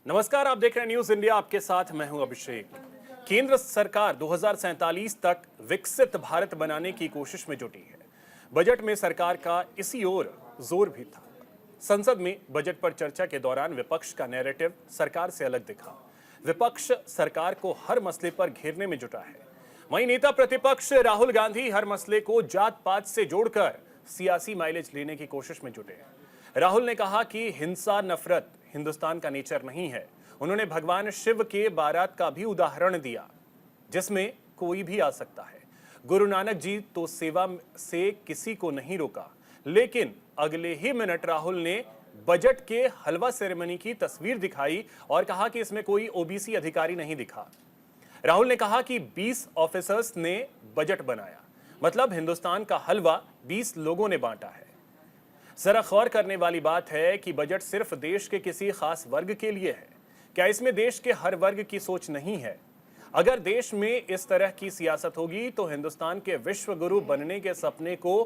नमस्कार, आप देख रहे हैं न्यूज इंडिया। आपके साथ मैं हूं अभिषेक। केंद्र सरकार 2047 तक विकसित भारत बनाने की कोशिश में जुटी है। बजट में सरकार का इसी ओर जोर भी था। संसद में बजट पर चर्चा के दौरान विपक्ष का नैरेटिव सरकार से अलग दिखा। विपक्ष सरकार को हर मसले पर घेरने में जुटा है। वहीं नेता प्रतिपक्ष राहुल गांधी हर मसले को जात पात से जोड़कर सियासी माइलेज लेने की कोशिश में जुटे हैं। राहुल ने कहा कि हिंसा नफरत हिंदुस्तान का नेचर नहीं है। उन्होंने भगवान शिव के बारात का भी उदाहरण दिया, जिसमें कोई भी आ सकता है। गुरु नानक जी तो सेवा से किसी को नहीं रोका, लेकिन अगले ही मिनट राहुल ने बजट के हलवा सेरेमनी की तस्वीर दिखाई और कहा कि इसमें कोई ओबीसी अधिकारी नहीं दिखा। राहुल ने कहा कि 20 ऑफिसर्स ने बजट बनाया, मतलब हिंदुस्तान का हलवा 20 लोगों ने बांटा है। जरा गौर करने वाली बात है कि बजट सिर्फ देश के किसी खास वर्ग के लिए है। क्या इसमें देश के हर वर्ग की सोच नहीं है? अगर देश में इस तरह की सियासत होगी तो हिंदुस्तान के विश्व गुरु बनने के सपने को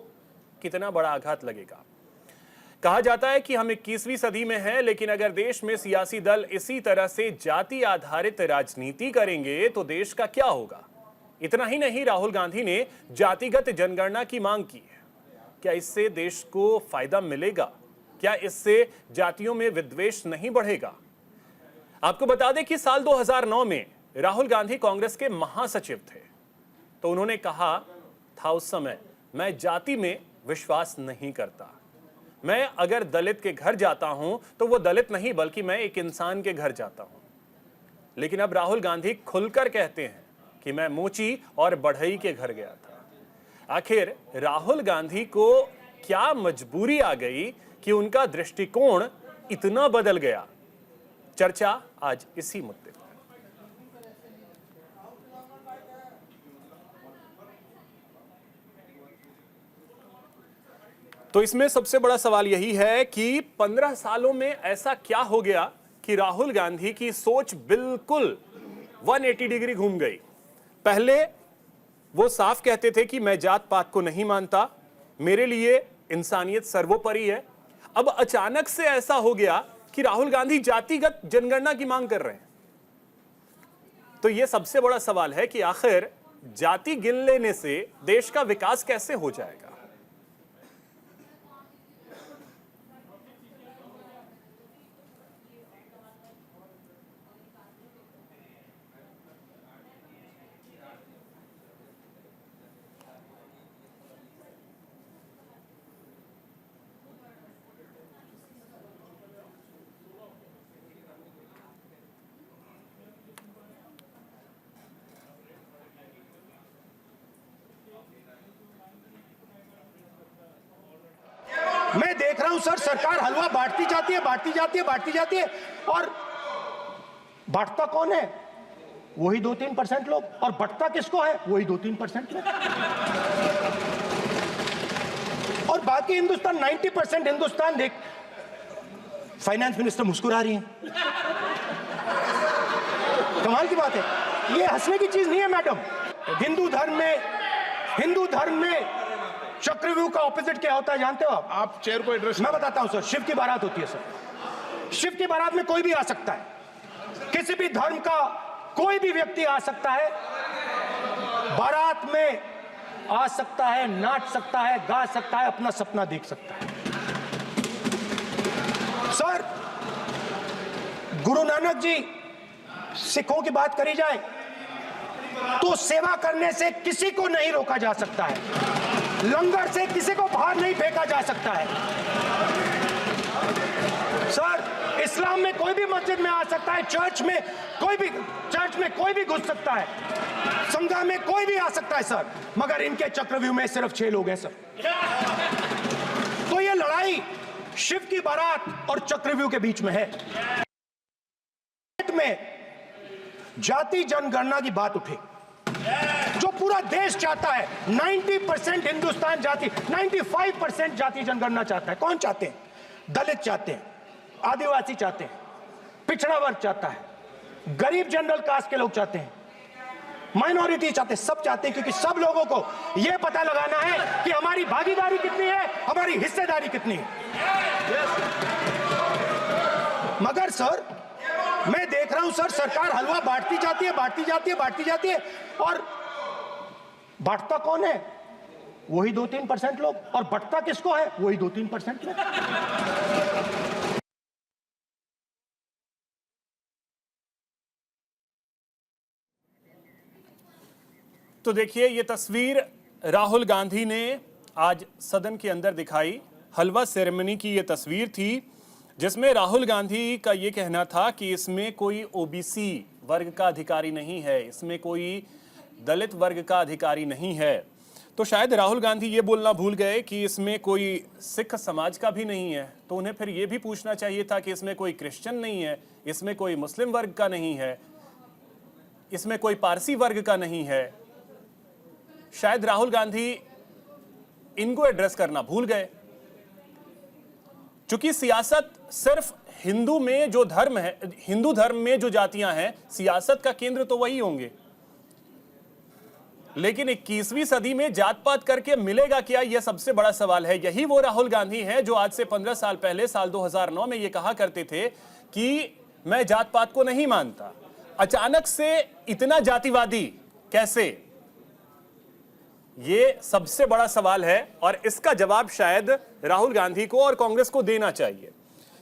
कितना बड़ा आघात लगेगा। कहा जाता है कि हम 21वीं सदी में हैं, लेकिन अगर देश में सियासी दल इसी तरह से जाति आधारित राजनीति करेंगे तो देश का क्या होगा। इतना ही नहीं, राहुल गांधी ने जातिगत जनगणना की मांग की है। क्या इससे देश को फायदा मिलेगा? क्या इससे जातियों में विद्वेष नहीं बढ़ेगा? आपको बता दें कि साल 2009 में राहुल गांधी कांग्रेस के महासचिव थे, तो उन्होंने कहा था उस समय, मैं जाति में विश्वास नहीं करता। मैं अगर दलित के घर जाता हूं तो वो दलित नहीं बल्कि मैं एक इंसान के घर जाता हूं। लेकिन अब राहुल गांधी खुलकर कहते हैं कि मैं मोची और बढ़ई के घर गया था। आखिर राहुल गांधी को क्या मजबूरी आ गई कि उनका दृष्टिकोण इतना बदल गया? चर्चा आज इसी मुद्दे पर। तो इसमें सबसे बड़ा सवाल यही है कि 15 सालों में ऐसा क्या हो गया कि राहुल गांधी की सोच बिल्कुल 180 डिग्री घूम गई। पहले वो साफ कहते थे कि मैं जात पात को नहीं मानता, मेरे लिए इंसानियत सर्वोपरि है। अब अचानक से ऐसा हो गया कि राहुल गांधी जातिगत जनगणना की मांग कर रहे हैं। तो यह सबसे बड़ा सवाल है कि आखिर जाति गिन लेने से देश का विकास कैसे हो जाएगा। मैं देख रहा हूं सर, सरकार हलवा बांटती जाती है और बांटता कौन है? वही 2-3% लोग, और बंटता किसको है? वही 2-3% लोग। और बाकी हिंदुस्तान 90% हिंदुस्तान देख। फाइनेंस मिनिस्टर मुस्कुरा रही है। कमाल की बात है, ये हंसने की चीज नहीं है मैडम। हिंदू धर्म में चक्रव्यूह का ऑपोजिट क्या होता है जानते हो आप चेयर को एड्रेस। मैं बताता हूं सर। शिव की बारात होती है सर। शिव की बारात में कोई भी आ सकता है, किसी भी धर्म का कोई भी व्यक्ति आ सकता है, बारात में आ सकता है, नाच सकता है, गा सकता है, अपना सपना देख सकता है। सर, गुरु नानक जी, सिखों की बात करी जाए तो सेवा करने से किसी को नहीं रोका जा सकता है, लंगर से किसी को बाहर नहीं फेंका जा सकता है। सर, इस्लाम में कोई भी मस्जिद में आ सकता है, चर्च में कोई भी घुस सकता है, संघा में कोई भी आ सकता है सर, मगर इनके चक्रव्यूह में सिर्फ 6 लोग हैं सर। तो ये लड़ाई शिव की बारात और चक्रव्यूह के बीच में है। में जाति जनगणना की बात उठी, जो पूरा देश चाहता है। 90% हिंदुस्तान 95% जाति जनगणना चाहता है। कौन चाहते हैं? दलित चाहते हैं, आदिवासी चाहते हैं, पिछड़ा वर्ग चाहता है, गरीब जनरल कास्ट के लोग चाहते हैं, माइनॉरिटी चाहते हैं, सब चाहते हैं, क्योंकि सब लोगों को यह पता लगाना है कि हमारी भागीदारी कितनी है, हमारी हिस्सेदारी कितनी है। मगर सर, मैं देख रहा हूं सर, सरकार हलवा बांटती जाती है, बांटती जाती है, बांटती जाती है, और बांटता कौन है? वही 2-3% लोग, और बंटता किसको है? वही 2-3% लोग। तो देखिए, ये तस्वीर राहुल गांधी ने आज सदन के अंदर दिखाई। हलवा सेरेमनी की ये तस्वीर थी जिसमें राहुल गांधी का ये कहना था कि इसमें कोई ओबीसी वर्ग का अधिकारी नहीं है, इसमें कोई दलित वर्ग का अधिकारी नहीं है। तो शायद राहुल गांधी ये बोलना भूल गए कि इसमें कोई सिख समाज का भी नहीं है। तो उन्हें फिर ये भी पूछना चाहिए था कि इसमें कोई क्रिश्चियन नहीं है, इसमें कोई मुस्लिम वर्ग का नहीं है, इसमें कोई पारसी वर्ग का नहीं है। शायद राहुल गांधी इनको एड्रेस करना भूल गए। क्योंकि सियासत सिर्फ हिंदू में जो धर्म है, हिंदू धर्म में जो जातियां हैं, सियासत का केंद्र तो वही होंगे। लेकिन 21वीं सदी में जात पात करके मिलेगा क्या, यह सबसे बड़ा सवाल है। यही वो राहुल गांधी हैं जो आज से 15 साल पहले साल 2009 में यह कहा करते थे कि मैं जात पात को नहीं मानता। अचानक से इतना जातिवादी कैसे, ये सबसे बड़ा सवाल है। और इसका जवाब शायद राहुल गांधी को और कांग्रेस को देना चाहिए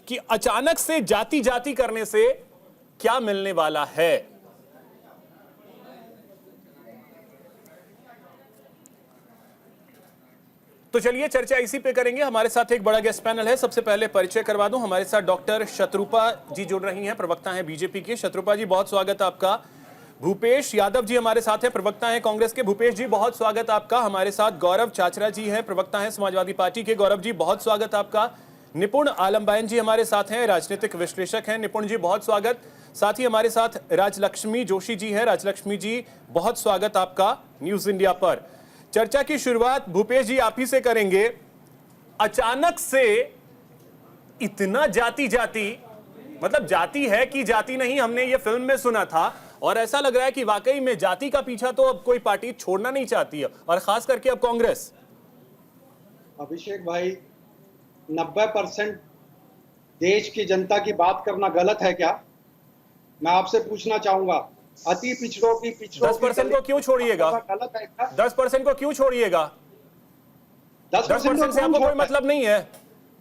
कि अचानक से जाति जाति करने से क्या मिलने वाला है। तो चलिए चर्चा इसी पे करेंगे। हमारे साथ एक बड़ा गेस्ट पैनल है। सबसे पहले परिचय करवा दूं, हमारे साथ डॉक्टर शत्रुपा जी जुड़ रही हैं, प्रवक्ता हैं बीजेपी के। शत्रुपा जी, बहुत स्वागत आपका। भूपेश यादव जी हमारे साथ हैं, प्रवक्ता हैं कांग्रेस के। भूपेश जी, बहुत स्वागत आपका। हमारे साथ गौरव चाचरा जी हैं, प्रवक्ता हैं समाजवादी पार्टी के। गौरव जी, बहुत स्वागत आपका। निपुण आलमबाइन जी हमारे साथ हैं, राजनीतिक विश्लेषक हैं। निपुण जी, बहुत स्वागत। साथ ही हमारे साथ राजलक्ष्मी जोशी जी हैं। राजलक्ष्मी जी, बहुत स्वागत आपका न्यूज इंडिया पर। चर्चा की शुरुआत भूपेश जी आप ही से करेंगे। अचानक से इतना जाति जाति, मतलब जाति है कि जाति नहीं, हमने ये फिल्म में सुना था और ऐसा लग रहा है कि वाकई में जाति का पीछा तो अब कोई पार्टी छोड़ना नहीं चाहती है, और खास करके अब कांग्रेस। अभिषेक भाई, 90% देश की जनता की बात करना गलत है क्या? मैं आपसे पूछना चाहूंगा, अति पिछड़ों की 10% को क्यों छोड़िएगा? गलत है क्या? 10% को क्यों छोड़िएगा? 10% से आपको कोई मतलब नहीं है?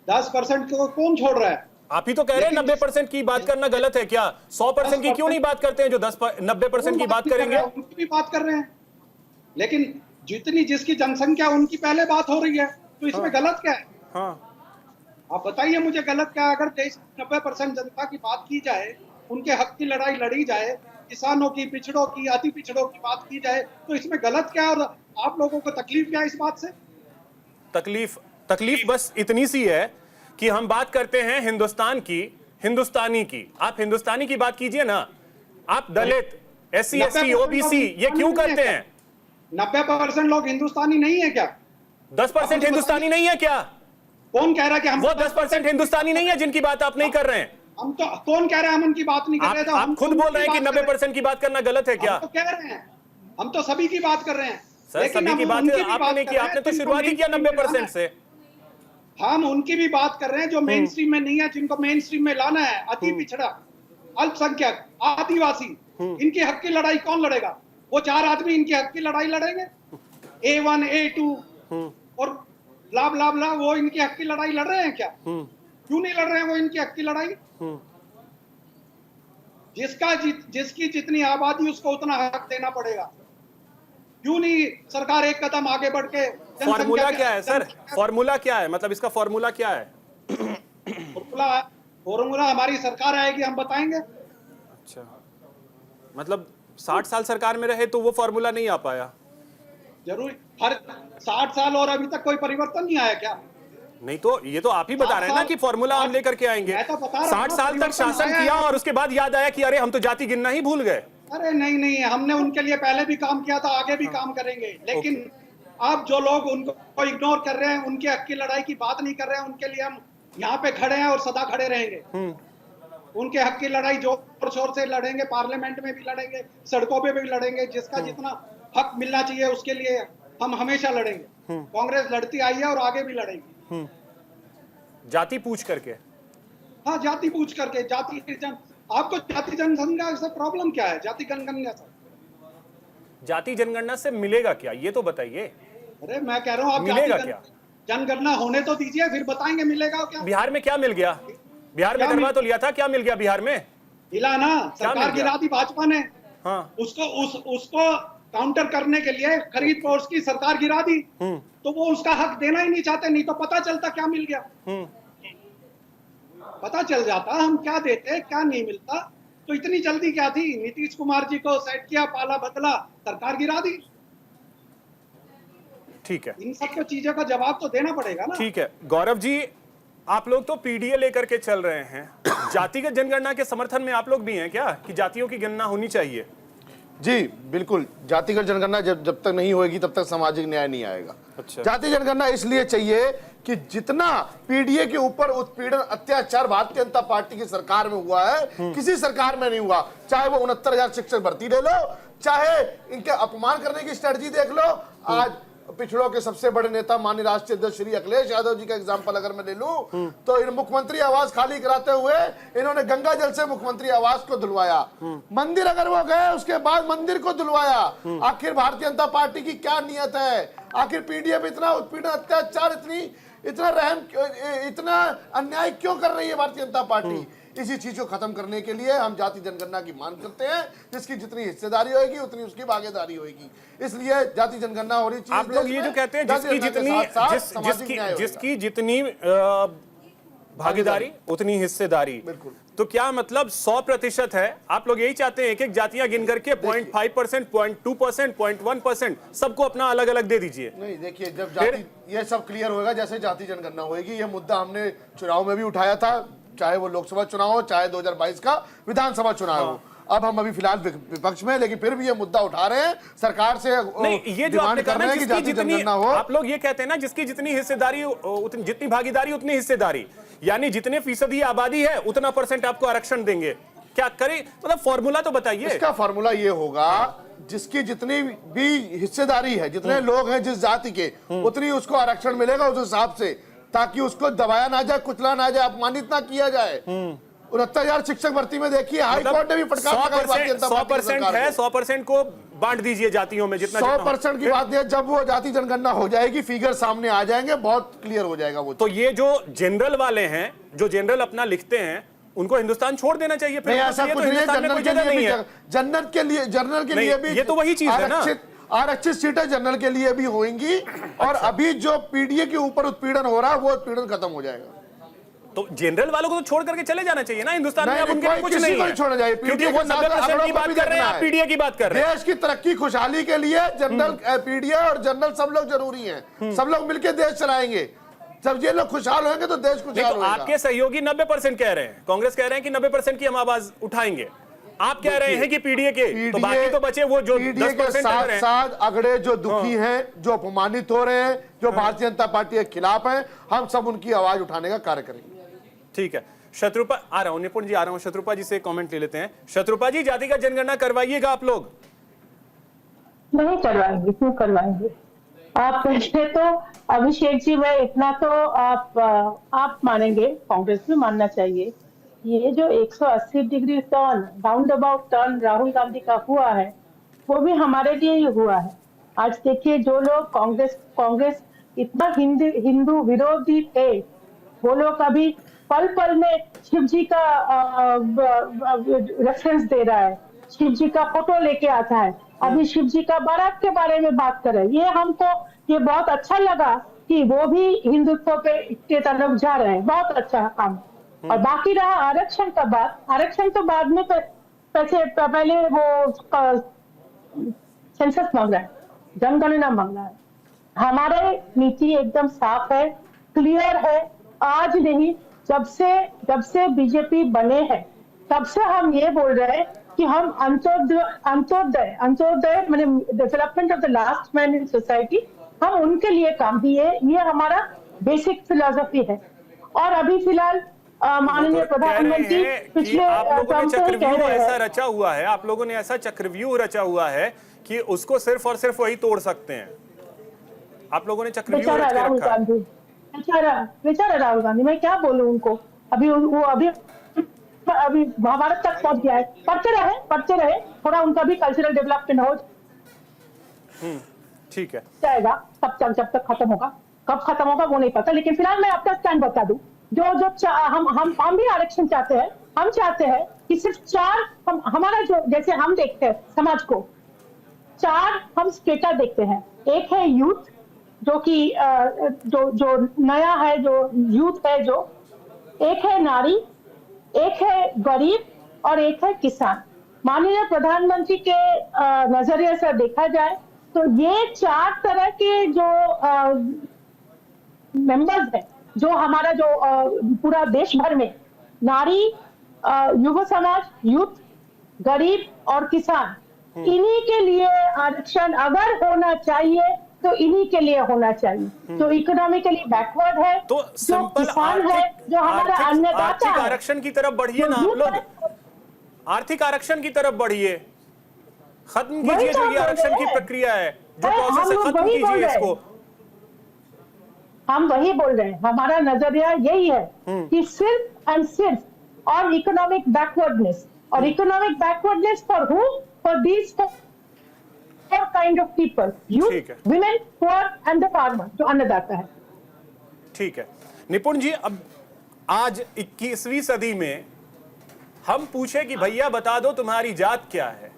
10% को कौन छोड़ रहा है? आप ही तो कह रहे हैं 90% की बात करना गलत है क्या? 100% की क्यों नहीं बात करते हैं जो 90% की बात करेंगे? उनकी भी बात कर रहे हैं, लेकिन जितनी जिसकी जनसंख्या उनकी पहले बात हो रही है, तो इसमें गलत क्या है? आप बताइए मुझे, गलत क्या है? अगर देश 90% जनता की बात की जाए, उनके हक की लड़ाई लड़ी जाए, किसानों की, पिछड़ों की, अति पिछड़ों की बात की जाए, तो इसमें गलत क्या है? और आप लोगों को तकलीफ क्या है इस बात से? तकलीफ बस इतनी सी है कि हम बात करते हैं हिंदुस्तान की, हिंदुस्तानी की। आप हिंदुस्तानी की बात कीजिए ना। आप दलित, SC ST OBC ये क्यों करते हैं? 90% लोग हिंदुस्तानी नहीं है क्या? 10% हिंदुस्तानी नहीं है क्या? कौन कह रहा है कि हम वो 10% हिंदुस्तानी नहीं है जिनकी बात आप नहीं कर रहे हैं? हम तो, कौन कह रहे हैं हम उनकी बात नहीं कर रहे थे? आप खुद बोल रहे हैं कि 90% की बात करना गलत है क्या? हम तो कह रहे हैं, हम तो सभी की बात कर रहे हैं। सर, सभी की बात आपने नहीं की, आपने तो शुरुआत ही किया 90% से। हम उनकी भी बात कर रहे हैं जो मेन स्ट्रीम में नहीं है, जिनको मेन स्ट्रीम में लाना है। अति पिछड़ा, अल्पसंख्यक, आदिवासी, इनके हक की लड़ाई कौन लड़ेगा? वो 4 आदमी इनके हक की लड़ाई लड़ेंगे? A1 A2 और ब्ला ब्ला ब्ला, वो इनके हक की लड़ाई लड़ रहे हैं क्या? क्यों नहीं लड़ रहे हैं वो इनकी हक की लड़ाई? जिसकी जितनी आबादी उसको उतना हक देना पड़ेगा। क्यों नहीं सरकार एक कदम आगे बढ़ के? फॉर्मूला क्या है सर? फॉर्मूला क्या है, मतलब इसका फॉर्मूला क्या है? फॉर्मूला हमारी सरकार आएगी, हम बताएंगे। अच्छा, मतलब 60 साल सरकार में रहे तो वो फॉर्मूला नहीं आ पाया? जरूर, हर 60 साल और अभी तक कोई परिवर्तन नहीं आया क्या? नहीं तो ये तो आप ही बता रहे हैं ना कि फॉर्मूला हम लेकर के आएंगे। 60 साल तक शासन किया और उसके बाद याद आया कि अरे हम तो जाति गिनना ही भूल गए। अरे नहीं, हमने उनके लिए पहले भी काम किया था, आगे भी काम करेंगे। लेकिन अब जो लोग उनको इग्नोर कर रहे हैं, उनके हक की लड़ाई की बात नहीं कर रहे हैं, उनके लिए हम यहाँ पे खड़े हैं और सदा खड़े रहेंगे। उनके हक की लड़ाई जोर शोर से लड़ेंगे, पार्लियामेंट में भी लड़ेंगे, सड़कों पे भी लड़ेंगे। जिसका जितना हक मिलना चाहिए उसके लिए हम हमेशा लड़ेंगे। कांग्रेस लड़ती आई है और आगे भी लड़ेगी। जाति पूछ करके? हाँ, जाति पूछ करके, जाति आपको जाति जनगणना से प्रॉब्लम क्या है? जाति जनगणना से जाति जनगणना से मिलेगा क्या, ये तो बताइए। अरे मैं कह रहा हूँ, आप मिलेगा जाति क्या? जनगणना होने तो दीजिए, फिर बताएंगे मिलेगा क्या। बिहार में क्या मिल गया? बिहार में करवा तो लिया था, क्या मिल गया बिहार में? मिला ना, क्या मिल सरकार गया? गिरा दी भाजपा ने। हाँ, उसको काउंटर करने के लिए खरीद फोर्स की सरकार गिरा दी, तो वो उसका हक देना ही नहीं चाहते, नहीं तो पता चलता क्या मिल गया। पता चल जाता हम क्या देते क्या नहीं मिलता। तो इतनी जल्दी क्या थी? नीतीश कुमार जी को सेट किया, पाला बदला, सरकार गिरा दी। ठीक है, इन सब चीजों का जवाब तो देना पड़ेगा ना। ठीक है। गौरव जी, आप लोग तो पीडीए लेकर के चल रहे हैं, जातिगत जनगणना के समर्थन में आप लोग भी हैं क्या, कि जातियों की गणना होनी चाहिए? जी बिल्कुल, जातिगत जनगणना जब तक नहीं होगी तब तक सामाजिक न्याय नहीं आएगा। अच्छा। जाति जनगणना इसलिए चाहिए कि जितना पीडीए के ऊपर उत्पीड़न अत्याचार भारतीय जनता पार्टी की सरकार में हुआ है, किसी सरकार में नहीं हुआ। चाहे वो 69,000 शिक्षक भर्ती ले लो, चाहे इनके अपमान करने की स्ट्रेटजी देख लो। आज पिछड़ों के सबसे बड़े नेता माननीय राष्ट्रीय अध्यक्ष श्री अखिलेश यादव जी का एग्जाम्पल अगर मैं ले लूं, तो इन मुख्यमंत्री आवास खाली कराते हुए इन्होंने गंगा जल से मुख्यमंत्री आवास को धुलवाया। मंदिर अगर वो गए उसके बाद मंदिर को धुलवाया। आखिर भारतीय जनता पार्टी की क्या नियत है? आखिर पीडीए पे इतना उत्पीड़न अत्याचार, इतना रहम, इतना अन्याय क्यों कर रही है भारतीय जनता पार्टी? इसी चीज को खत्म करने के लिए हम जाति जनगणना की मांग करते हैं। जिसकी जितनी हिस्सेदारी होगी उतनी उसकी भागीदारी होगी, इसलिए जाति जनगणना हो रही चाहिए। आप लोग ये जो कहते हैं जिसकी जितनी भागीदारी उतनी हिस्सेदारी, बिल्कुल। तो क्या मतलब 100% है? आप लोग यही चाहते हैं, एक जातियां गिन करके 0.5%, 0.2%, 0.1% सबको अपना अलग अलग दे दीजिए? नहीं, देखिए, जब जाति ये सब क्लियर होगा, जैसे जाति जनगणना होगी, ये मुद्दा हमने चुनाव में भी उठाया था, चाहे वो लोकसभा चुनाव हो, चाहे 2022 का विधानसभा चुनाव हो। अब हम अभी फिलहाल विपक्ष में, लेकिन फिर भी ये मुद्दा उठा रहे हैं, सरकार से नहीं, ये जो आपने कहा ना, जिसकी जितनी, हो। आप लोग ये कहते हैं ना, जिसकी जितनी हिस्सेदारी जितनी भागीदारी उतनी हिस्सेदारी, यानी जितने फीसदी आबादी है उतना % आपको आरक्षण देंगे। क्या करें, मतलब फॉर्मूला तो बताइए। इसका फॉर्मूला ये होगा, जिसकी जितनी भी हिस्सेदारी है, जितने लोग हैं जिस जाति के, उतनी उसको आरक्षण मिलेगा उस हिसाब से, ताकि उसको दबाया ना जाए, कुचला ना जाए, अपमानित ना किया जाए। 69,000 शिक्षक भर्ती में देखिए, हाई कोर्ट ने भी फटकार लगाई भारतीय जनता पार्टी 100% है, 100% को बांट दीजिए जातियों में, जितना 100% की बात है। जब वो जाति जनगणना हो जाएगी, फिगर सामने आ जाएंगे, बहुत क्लियर हो जाएगा वो। तो ये जो जनरल वाले हैं, जो जनरल अपना लिखते हैं, उनको हिंदुस्तान छोड़ देना चाहिए। नहीं, ऐसा कुछ नहीं है। जनरल के लिए भी ये तो वही चीज है ना, आरक्षित सीटें जनरल के लिए भी होंगी। और अभी जो पीडीए के ऊपर उत्पीड़न हो रहा है, वो उत्पीड़न खत्म हो जाएगा। तो जनरल वालों को तो छोड़ करके चले जाना चाहिए ना हिंदुस्तान में। अब उनके कोई कुछ किसी नहीं को है, छोड़ना चाहिए। क्योंकि वो 90% की बात कर रहे हैं, आप पीडीए की बात कर रहे हैं। देश की तरक्की खुशहाली के लिए जनरल, पीडीए और जनरल सब लोग जरूरी हैं। सब लोग मिलकर देश चलाएंगे। जब ये लोग खुशहाल होंगे तो देश खुशहाल होगा। आपके सहयोगी 90% कह रहे हैं, कांग्रेस कह रहे हैं कि 90% की हम आवाज उठाएंगे। आप कह रहे हैं कि पीडीए के, तो बाकी तो बचे वो जो 10% के साथ अगड़े जो दुखी हैं, जो अपमानित हो रहे हैं, जो भारतीय जनता पार्टी के खिलाफ हैं, हम सब उनकी आवाज उठाने का कार्य करेंगे। ठीक है, शत्रुपा आ रहा हूं, निपुण जी आ रहा हूं, शत्रुपा जी से कमेंट ले लेते हैं। शत्रुपा जी, जातिगत जनगणना करवाइएगा आप लोग? नहीं करवाएंगे, क्यों करवाएंगे? आप पहले तो अभिषेक जी, मैं इतना तो आप मानेंगे, कांग्रेस भी मानना चाहिए। ये जो 180 degree turn, round about turn Rahul Gandhi का हुआ है, वो भी हमारे लिए ही हुआ है। आज देखिए, जो लोग कांग्रेस इतना हिंदू विरोधी थे, वो लोग अभी पल पल में शिव जी का रेफरेंस दे रहा है, शिव जी का फोटो लेके आता है, अभी शिव जी का बारात के बारे में बात करे। ये हमको ये बहुत अच्छा लगा कि वो भी हिंदुत्व के तरफ जा रहे हैं, बहुत अच्छा काम। और बाकी रहा आरक्षण का बात, आरक्षण तो बाद में, पहले वो सेंसस मांग रहा है, जनगणना मांग रहा है। हमारे नीति एकदम साफ है, क्लियर है। आज नहीं, जब से बीजेपी बने हैं, तब से हम ये बोल रहे हैं कि हम अंत्योदय माने development of the last man in society, हम उनके लिए काम किए। ये हमारा बेसिक फिलॉसफी है। और अभी फिलहाल माननीय प्रधानमंत्री पिछले आप लोगों ने चक्रव्यूह ऐसा रचा हुआ है, आप लोगों ने ऐसा चक्रव्यूह रचा हुआ है कि उसको सिर्फ और सिर्फ वही तोड़ सकते हैं। आप लोगों ने चक्रव्यूह रच के रखा है। बेचारा राहुल गांधी, मैं क्या बोलूं उनको। अभी वो अभी महाभारत तक पहुंच गया है। पढ़ते रहे, थोड़ा उनका भी कल्चरल डेवलपमेंट हो ठीक है। जाएगा, जब तक खत्म होगा। कब खत्म होगा वो नहीं पता, लेकिन फिलहाल मैं अपना स्टैंड बता दूं। हम भी आरक्षण चाहते हैं। हम चाहते हैं कि सिर्फ 4 हमारा जो जैसे हम देखते हैं समाज को, 4 हम स्टेटा देखते हैं। एक है यूथ, जो कि जो नया है, जो यूथ है, जो एक है नारी, एक है गरीब और एक है किसान। माननीय प्रधानमंत्री के नजरिए से देखा जाए तो ये 4 तरह के जो मेंबर्स हैं, जो हमारा जो पूरा देश भर में नारी, युवा समाज, यूथ, गरीब और किसान, इन्हीं के लिए आरक्षण अगर होना चाहिए तो इन्हीं के लिए होना चाहिए। जो इकोनॉमिकली बैकवर्ड है, तो जो सिंपल किसान है, जो हमारा अन्नदाता आर्थिक है, आरक्षण की तरफ बढ़िए ना आप लोग, आर्थिक आरक्षण की तरफ बढ़िए, खत्म कीजिए जो ये आरक्षण की प्रक्रिया है, जो प्रोसेस है, खत्म कीजिए इसको। हम वही बोल रहे हैं। हमारा नजरिया यही है कि सिर्फ एंड सिर्फ और इकोनॉमिक बैकवर्डनेस, और economic backwardness for who, for these 4 kind of people, youth, women, poor and the farmer, जो अन्नदाता है। ठीक है निपुण जी, अब आज 21वीं सदी में हम पूछे कि भैया बता दो तुम्हारी जात क्या है,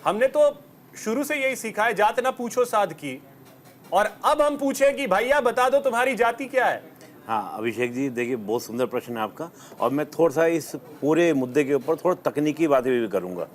हमने तो शुरू से यही सीखा है, जात ना पूछो साध की, और अब हम पूछे कि भैया बता दो तुम्हारी जाति क्या है। हाँ अभिषेक जी, देखिए बहुत सुंदर प्रश्न है आपका, और मैं थोड़ा सा इस पूरे मुद्दे के ऊपर थोड़ा तकनीकी बातें भी करूंगा।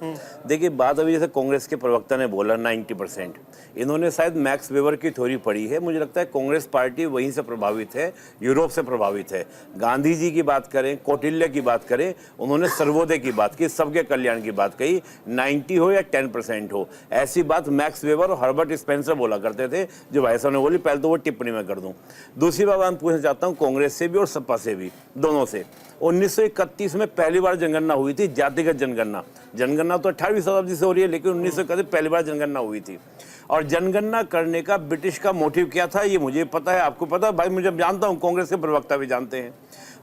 देखिए बात अभी जैसे कांग्रेस के प्रवक्ता ने बोला 90%, इन्होंने शायद मैक्स वेबर की थ्योरी पढ़ी है। मुझे लगता है कांग्रेस पार्टी वहीं से प्रभावित है, यूरोप से प्रभावित है। गांधी जी की बात करें, कौटिल्य की बात करें, उन्होंने सर्वोदय की बात की, सबके कल्याण की बात कही, 90 हो या 10% हो, ऐसी बात मैक्स वेबर और हर्बर्ट स्पेंसर बोला करते थे, जो भाई साहब ने बोली। पहले तो वो टिप्पणी में कर दूं। दूसरी बात मैं पूछना चाहता हूँ कांग्रेस से भी और सपा से भी, दोनों से। 1931 में पहली बार जनगणना हुई थी, जातिगत जनगणना। जनगणना तो 18वीं शताब्दी से हो रही है, लेकिन 1931 पहली बार जनगणना हुई थी। और जनगणना करने का ब्रिटिश का मोटिव क्या था, ये मुझे पता है, आपको पता है भाई, मुझे जानता हूँ, कांग्रेस के प्रवक्ता भी जानते हैं।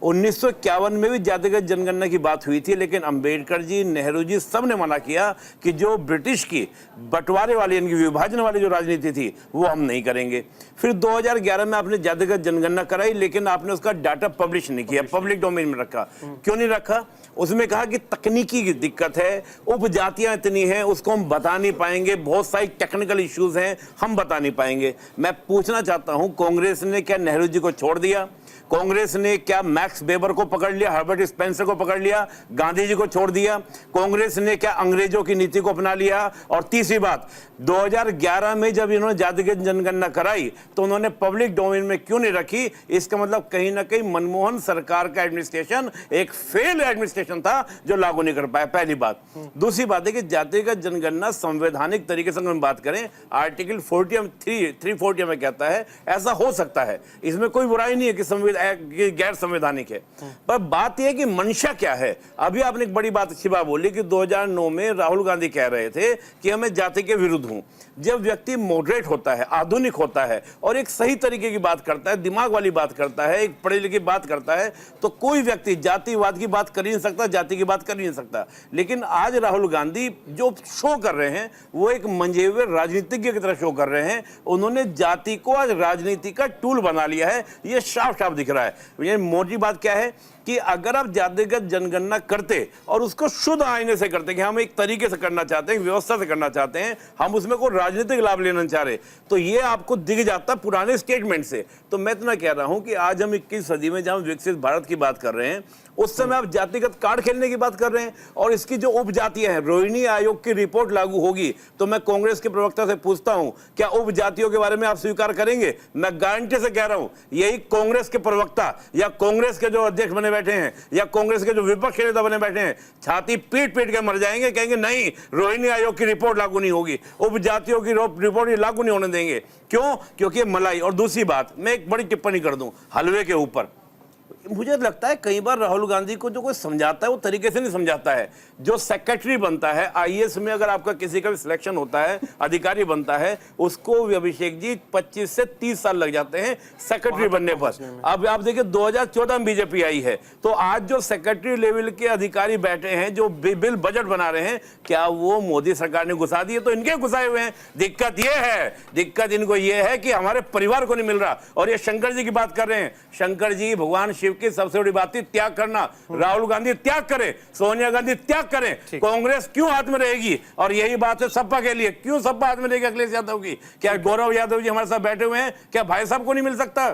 1951 में भी जातिगत जनगणना की बात हुई थी, लेकिन अंबेडकर जी, नेहरू जी, सब ने मना किया कि जो ब्रिटिश की बंटवारे वाली, यानी विभाजन वाली जो राजनीति थी, वो हम नहीं करेंगे। फिर 2011 में आपने जातिगत जनगणना कराई, लेकिन आपने उसका डाटा पब्लिश नहीं किया, पब्लिक डोमेन में रखा। क्यों नहीं रखा? उसमें कहा कि तकनीकी की दिक्कत है, उपजातियां इतनी हैं, उसको हम बता नहीं पाएंगे, बहुत सारी टेक्निकल इश्यूज हैं, हम बता नहीं पाएंगे। मैं पूछना चाहता हूं, कांग्रेस ने क्या नेहरू जी को छोड़ दिया? कांग्रेस ने क्या मैक्स वेबर को पकड़ लिया, हर्बर्ट स्पेंसर को पकड़ लिया, गांधी जी को छोड़ दिया? कांग्रेस ने क्या अंग्रेजों की नीति को अपना लिया? और तीसरी बात, 2011 में जब इन्होंने जातिगत जनगणना कराई तो उन्होंने पब्लिक डोमेन में क्यों नहीं रखी? इसका मतलब कहीं ना कहीं मनमोहन सरकार का एडमिनिस्ट्रेशन एक फेल एडमिनिस्ट्रेशन था, जो लागू नहीं कर पाया, पहली बात। दूसरी बात है कि जातिगत जनगणना संवैधानिक तरीके से हम बात करें, आर्टिकल 340 में कहता है ऐसा हो सकता है, इसमें कोई बुराई नहीं है कि गैर संवैधानिक है। पर बात यह है कि मंशा क्या है। अभी आपने एक बड़ी बात, अच्छी बात बोली कि 2009 में राहुल गांधी कह रहे थे कि मैं जाति के विरुद्ध हूं। जब व्यक्ति मॉडरेट होता है, आधुनिक होता है और एक सही तरीके की बात करता है, दिमाग वाली बात करता है, एक पढ़े लिखे की बात करता है, तो कोई व्यक्ति जातिवाद की बात कर ही नहीं सकता, जाति की बात कर ही नहीं सकता। लेकिन आज राहुल गांधी जो शो कर रहे हैं वो एक मंजे हुए राजनीतिज्ञ की तरह शो कर रहे हैं। उन्होंने जाति को आज राजनीति का टूल बना लिया है, ये साफ साफ दिख रहा है। ये मोटी बात क्या है कि अगर आप जातिगत जनगणना करते और उसको शुद्ध आईने से करते कि हम एक तरीके से करना चाहते हैं, व्यवस्था से करना चाहते हैं, हम उसमें कोई राजनीतिक लाभ लेना चाह रहे, तो ये आपको दिख जाता पुराने स्टेटमेंट से। तो मैं इतना कह रहा हूं कि आज हम 21 सदी में जहां विकसित भारत की बात कर रहे हैं, उस समय आप जातिगत कार्ड खेलने की बात कर रहे हैं। और इसकी जो उपजातियां हैं, रोहिणी आयोग की रिपोर्ट लागू होगी तो मैं कांग्रेस के प्रवक्ता से पूछता हूं, क्या उपजातियों के बारे में आप स्वीकार करेंगे? मैं गारंटी से कह रहा हूं, यही कांग्रेस के प्रवक्ता या कांग्रेस के जो अध्यक्ष बने बैठे हैं या कांग्रेस के जो विपक्ष के नेता बने बैठे हैं, छाती पीट पीट के मर जाएंगे, कहेंगे नहीं, रोहिणी आयोग की रिपोर्ट लागू नहीं होगी, उपजातियों की रिपोर्ट ये लागू नहीं होने देंगे। क्यों? क्योंकि मलाई। और दूसरी बात, मैं एक बड़ी टिप्पणी कर दूं हलवे के ऊपर, मुझे लगता है कई बार राहुल गांधी को जो कोई समझाता है वो तरीके से नहीं समझाता है। जो सेक्रेटरी बनता है आईएएस में, अगर आपका किसी का भी सिलेक्शन होता है, अधिकारी बनता है, उसको अभिषेक जी 25 से 30 साल लग जाते हैं सेक्रेटरी बनने पर। अब आप देखिए 2014 में बीजेपी आई है, तो आज जो सेक्रेटरी लेवल के अधिकारी बैठे हैं जो बिल बजट बना रहे हैं, क्या वो मोदी सरकार ने घुसा दिए? तो इनके घुसाए हुए हैं। दिक्कत इनको ये है कि हमारे परिवार को नहीं मिल रहा। और ये शंकर जी की बात कर रहे हैं, शंकर जी भगवान शिव की सबसे बड़ी बात थी त्याग करना। राहुल गांधी त्याग करें, सोनिया गांधी त्याग करें, कांग्रेस क्यों हाथ में रहेगी? और यही बात है सपा के लिए, क्यों सपा हाथ में रहेगी अखिलेश यादव की? क्या गौरव यादव जी हमारे साथ बैठे हुए हैं, क्या भाई साहब को नहीं मिल सकता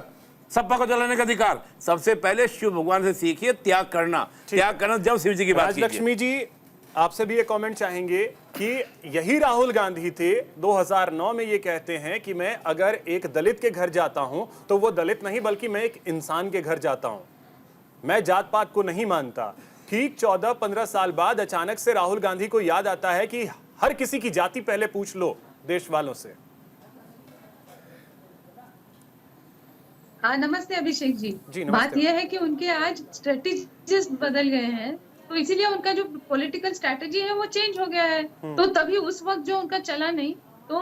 सपा को चलाने का अधिकार? सबसे पहले शिव भगवान से सीखिए त्याग करना, जब शिव जी की बात कीजिए। लक्ष्मी जी, आपसे भी ये कमेंट चाहेंगे कि यही राहुल गांधी थे 2009 में ये कहते हैं कि मैं अगर एक दलित के घर जाता हूं तो वो दलित नहीं बल्कि मैं एक इंसान के घर जाता हूं, मैं जात पात को नहीं मानता। ठीक 14-15 साल बाद अचानक से राहुल गांधी को याद आता है कि हर किसी की जाति पहले पूछ लो देश वालों से। हाँ, नमस्ते अभिषेक जी। नमस्ते। बात यह है कि उनके आज स्ट्रेटेजीज बदल गए हैं, तो इसीलिए उनका जो पॉलिटिकल स्ट्रैटेजी है वो चेंज हो गया है। तो तभी उस वक्त जो उनका चला नहीं, तो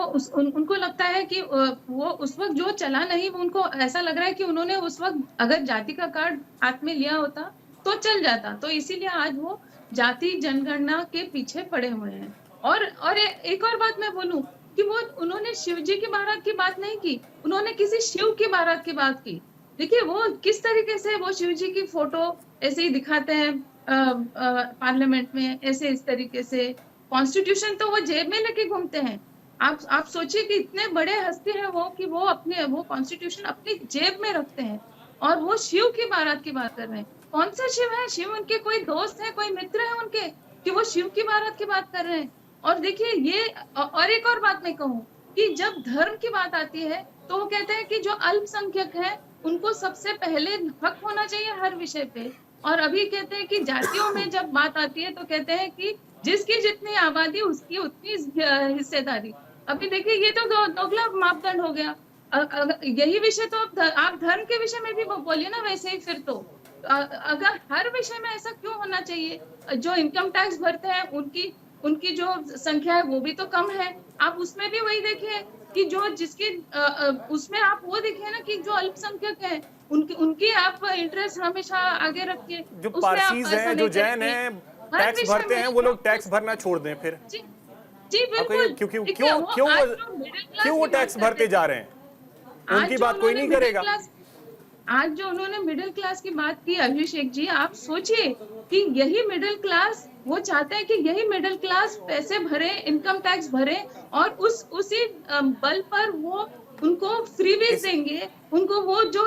उनको लगता है कि वो उस वक्त जो चला नहीं, उनको ऐसा लग रहा है कि उन्होंने उस वक्त अगर जाति का कार्ड हाथ में लिया होता तो चल जाता। तो इसीलिए आज वो जाति जनगणना के पीछे पड़े हुए हैं। और एक और बात मैं बोलूं कि वो उन्होंने शिव जी की बारात की बात नहीं की, उन्होंने किसी शिव की बारात की बात की। देखिए वो किस तरीके से वो शिव जी की फोटो ऐसे ही दिखाते हैं पार्लियामेंट में, ऐसे इस तरीके से। कॉन्स्टिट्यूशन तो वो जेब में लेके घूमते हैं। आप सोचिए कि इतने बड़े हस्ती हैं वो कि वो कॉन्स्टिट्यूशन अपनी जेब में रखते हैं और वो शिव की बारात की बात कर रहे हैं। कौन सा शिव है? शिव उनके कोई दोस्त है, कोई मित्र है उनके, कि वो शिव की बारात की बात कर रहे हैं। और देखिए ये, और एक और बात मैं कहूँ कि जब धर्म की बात आती है तो वो कहते हैं कि जो अल्पसंख्यक है उनको सबसे पहले हक होना चाहिए हर विषय पे। और अभी कहते हैं कि जातियों में जब बात आती है तो कहते हैं कि जिसकी जितनी आबादी उसकी उतनी हिस्सेदारी। अभी देखिए ये तो दोगला मापदंड हो गया। यही विषय तो आप धर्म के विषय में भी बोलिए ना वैसे ही। फिर तो अगर हर विषय में ऐसा क्यों होना चाहिए? जो इनकम टैक्स भरते हैं उनकी जो संख्या है वो भी तो कम है। आप उसमें भी वही देखिए कि जो जिसकी उसमें आप वो देखिए ना कि जो अल्पसंख्यक है उनकी आप इंटरेस्ट हमेशा आगे रखिए। जो पारसीज हैं, जो जैन हैं, टैक्स भरते हैं, वो लोग टैक्स भरना छोड़ दें फिर। जी बिल्कुल। क्यों वो टैक्स भरते जा रहे हैं? उनकी बात कोई नहीं करेगा। आज जो उन्होंने मिडिल क्लास की बात की अभिषेक जी, आप सोचिए कि यही मिडिल क्लास, वो चाहते हैं कि यही मिडिल क्लास पैसे भरे, इनकम टैक्स भरे और उसी बल पर वो उनको फ्रीबीज देंगे, उनको वो जो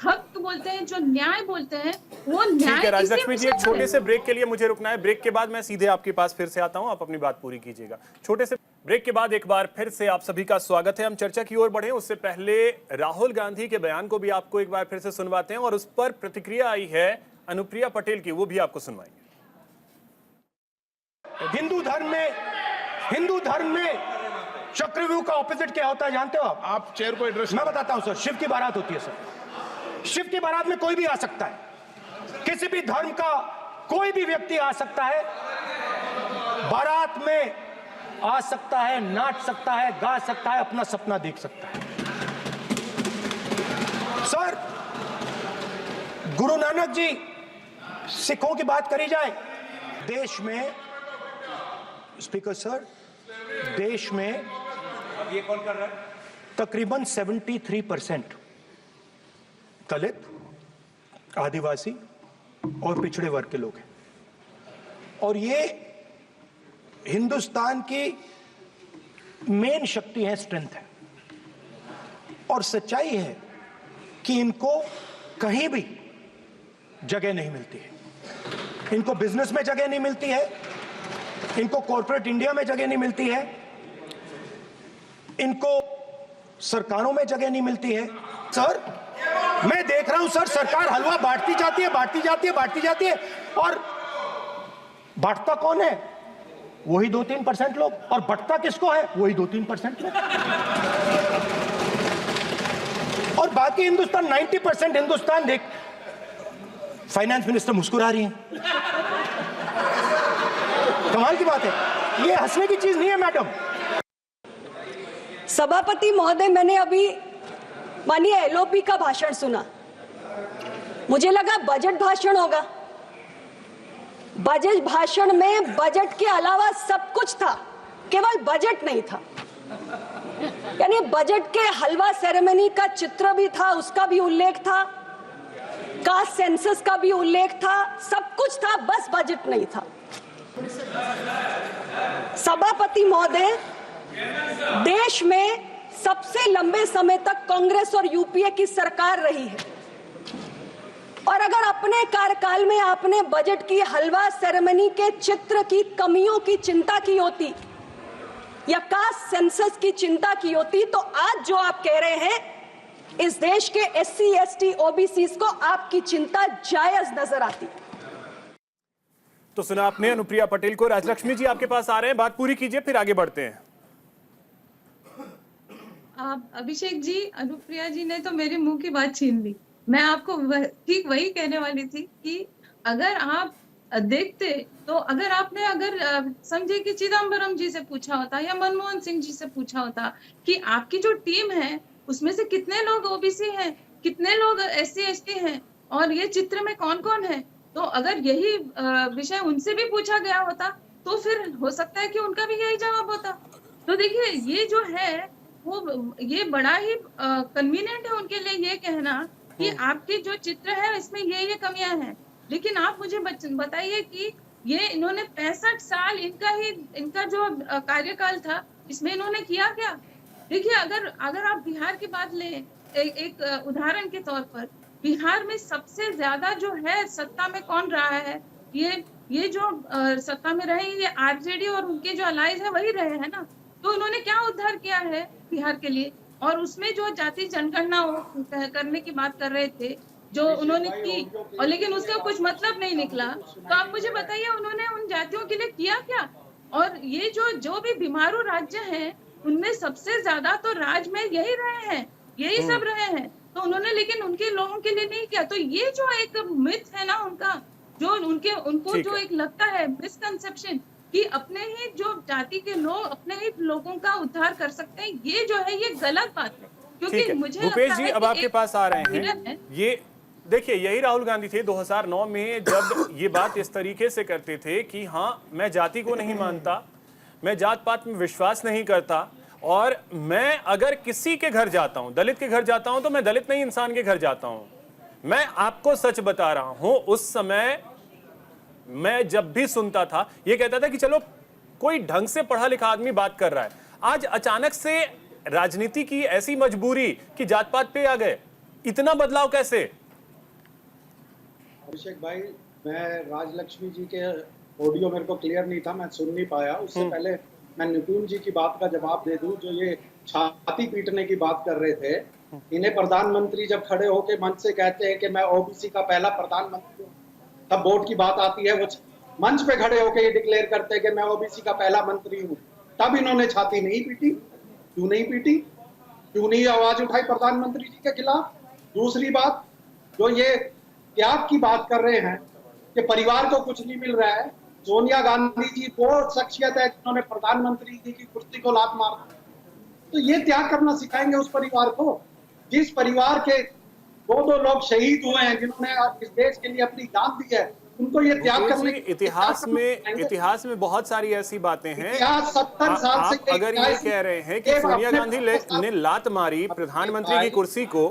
हक बोलते हैं, जो न्याय बोलते हैं, वो न्याय। ठीक है राजलक्ष्मी जी, एक छोटे से ब्रेक के लिए मुझे रुकना है। ब्रेक के बाद मैं सीधे आपके पास फिर से आता हूं, आप अपनी बात पूरी कीजिएगा। छोटे से ब्रेक के बाद एक बार फिर से आप सभी का स्वागत है। हम चर्चा की ओर बढ़े उससे पहले राहुल गांधी के बयान को भी आपको एक बार फिर से सुनवाते हैं और उस पर प्रतिक्रिया आई है अनुप्रिया पटेल की, वो भी आपको सुनवाएंगे। हिंदू धर्म में चक्रव्यूह का ऑपोजिट क्या होता है जानते हो आप चेयर को एड्रेस। मैं बताता हूं सर, शिव की बारात होती है सर। शिव की बारात में कोई भी आ सकता है, किसी भी धर्म का कोई भी व्यक्ति आ सकता है, बारात में आ सकता है, नाच सकता है, गा सकता है, अपना सपना देख सकता है। सर गुरु नानक जी, सिखों की बात करी जाए, देश में स्पीकर सर, देश में ये कौन कर रहा है? तकरीबन 73% दलित, आदिवासी और पिछड़े वर्ग के लोग हैं और ये हिंदुस्तान की मेन शक्ति है, स्ट्रेंथ है। और सच्चाई है कि इनको कहीं भी जगह नहीं मिलती है। इनको बिजनेस में जगह नहीं मिलती है, इनको कॉर्पोरेट इंडिया में जगह नहीं मिलती है, इनको सरकारों में जगह नहीं मिलती है। सर मैं देख रहा हूं सर, सरकार हलवा बांटती जाती है और बांटता कौन है? वही 2-3% लोग। और बंटता किसको है? वही 2-3% लोग। और बाकी हिंदुस्तान, 90% हिंदुस्तान फाइनेंस मिनिस्टर मुस्कुरा रही हैं। कमाल की बात है, ये हंसने की चीज नहीं है मैडम। सभापति महोदय, मैंने अभी माननीय एलओपी का भाषण सुना, मुझे लगा बजट भाषण होगा। बजट भाषण में बजट के अलावा सब कुछ था, केवल बजट नहीं था। यानी बजट के हलवा सेरेमनी का चित्र भी था, उसका भी उल्लेख था, कास्ट सेंसस का भी उल्लेख था, सब कुछ था, बस बजट नहीं था। सभापति महोदय, देश में सबसे लंबे समय तक कांग्रेस और यूपीए की सरकार रही है, और अगर अपने कार्यकाल में आपने बजट की हलवा सेरेमनी के चित्र की कमियों की चिंता की होती या कास्ट सेंसस की चिंता की होती, तो आज जो आप कह रहे हैं, इस देश के SC, ST, OBCs को आपकी चिंता जायज नजर आती। तो सुना आपने अनुप्रिया पटेल को। राजलक्ष्मी जी आपके पास आ रहे हैं, बात पूरी कीजिए फिर आगे बढ़ते हैं। आप अभिषेक जी, अनुप्रिया जी ने तो मेरे मुंह की बात छीन ली। मैं आपको ठीक वही कहने वाली थी कि अगर आप देखते तो अगर समझे कि चिदम्बरम जी से पूछा होता या मनमोहन सिंह जी से पूछा होता कि आपकी जो टीम है उसमें से कितने लोग ओबीसी हैं, कितने लोग SC, ST हैं और ये चित्र में कौन कौन है, तो अगर यही विषय उनसे भी पूछा गया होता तो फिर हो सकता है कि उनका भी यही जवाब होता। तो देखिए, ये जो है वो ये बड़ा ही कन्वीनियंट है उनके लिए ये कहना कि आपके जो चित्र है इसमें ये कमियां हैं। लेकिन आप मुझे बताइए कि ये इन्होंने 65 साल इनका जो कार्यकाल था, इसमें इन्होंने किया क्या? देखिए, अगर आप बिहार की बात लें एक उदाहरण के तौर पर, बिहार में सबसे ज्यादा जो है सत्ता में कौन रहा है, ये जो सत्ता में रहे ये आरजेडी और उनके जो अलाइज है वही रहे हैं ना। तो उन्होंने क्या उद्धार किया है बिहार के लिए? और उसमें जो जाति जनगणना करने की बात कर रहे थे जो उन्होंने की, और लेकिन उसका कुछ मतलब नहीं निकला। तो आप मुझे बताइए उन्होंने उन जातियों के लिए किया क्या? और ये जो भी बीमारू राज्य हैं उनमें सबसे ज्यादा तो राज्य में यही रहे हैं, यही सब रहे हैं, तो उन्होंने लेकिन उनके लोगों के लिए नहीं किया। तो ये जो एक मिथ है ना उनका, जो उनको जो एक लगता है मिसकंसेप्शन कि अपने ही जो जाति के लोग अपने ही लोगों का उद्धार कर सकते हैं, ये जो है ये गलत बात है। क्योंकि मुझे भूपेश जी अब आपके पास आ रहे हैं। ये देखिए, यही राहुल गांधी थे 2009 में जब ये बात इस तरीके से करते थे कि हाँ, मैं जाति को नहीं मानता, मैं जात पात में विश्वास नहीं करता, और मैं अगर किसी के घर जाता हूं, दलित के घर जाता हूं, तो मैं दलित नहीं इंसान के घर जाता हूं। मैं आपको सच बता रहा हूं, उस समय मैं जब भी सुनता था ये कहता था कि चलो कोई ढंग से पढ़ा लिखा आदमी बात कर रहा है। आज अचानक से राजनीति की ऐसी मजबूरी कि जात पात पे आ गए, इतना बदलाव कैसे? अभिषेक भाई, मैं राजलक्ष्मी जी के ऑडियो मेरे को क्लियर नहीं था, मैं सुन नहीं पाया। उससे पहले मैं निपुण जी की बात का जवाब दे दूं, जो ये छाती पीटने की बात कर रहे थे। इन्हें प्रधानमंत्री जब खड़े होके मंच से कहते हैं कि मैं ओबीसी का पहला प्रधानमंत्री हूँ, तब वोट की बात आती है, वो मंच पे खड़े होके ये डिक्लेयर करते हैं कि मैं ओबीसी का पहला मंत्री हूँ, तब इन्होंने छाती नहीं पीटी। क्यों नहीं पीटी? क्यों नहीं आवाज उठाई प्रधानमंत्री जी के खिलाफ? दूसरी बात, जो ये त्याग की बात कर रहे हैं कि परिवार को कुछ नहीं मिल रहा है, सोनिया गांधी जी वो शख्सियत है जिन्होंने प्रधानमंत्री जी की कुर्सी को लात मार, तो ये त्याग करना सिखाएंगे उस परिवार को जिस परिवार के दो लोग शहीद हुए हैं, जिन्होंने इस देश के लिए अपनी जान दी है, उनको ये त्याग करने। इतिहास में बहुत सारी ऐसी बातें हैं। 70 साल से अगर ये कह रहे हैं कि सोनिया गांधी ने लात मारी प्रधानमंत्री की कुर्सी को,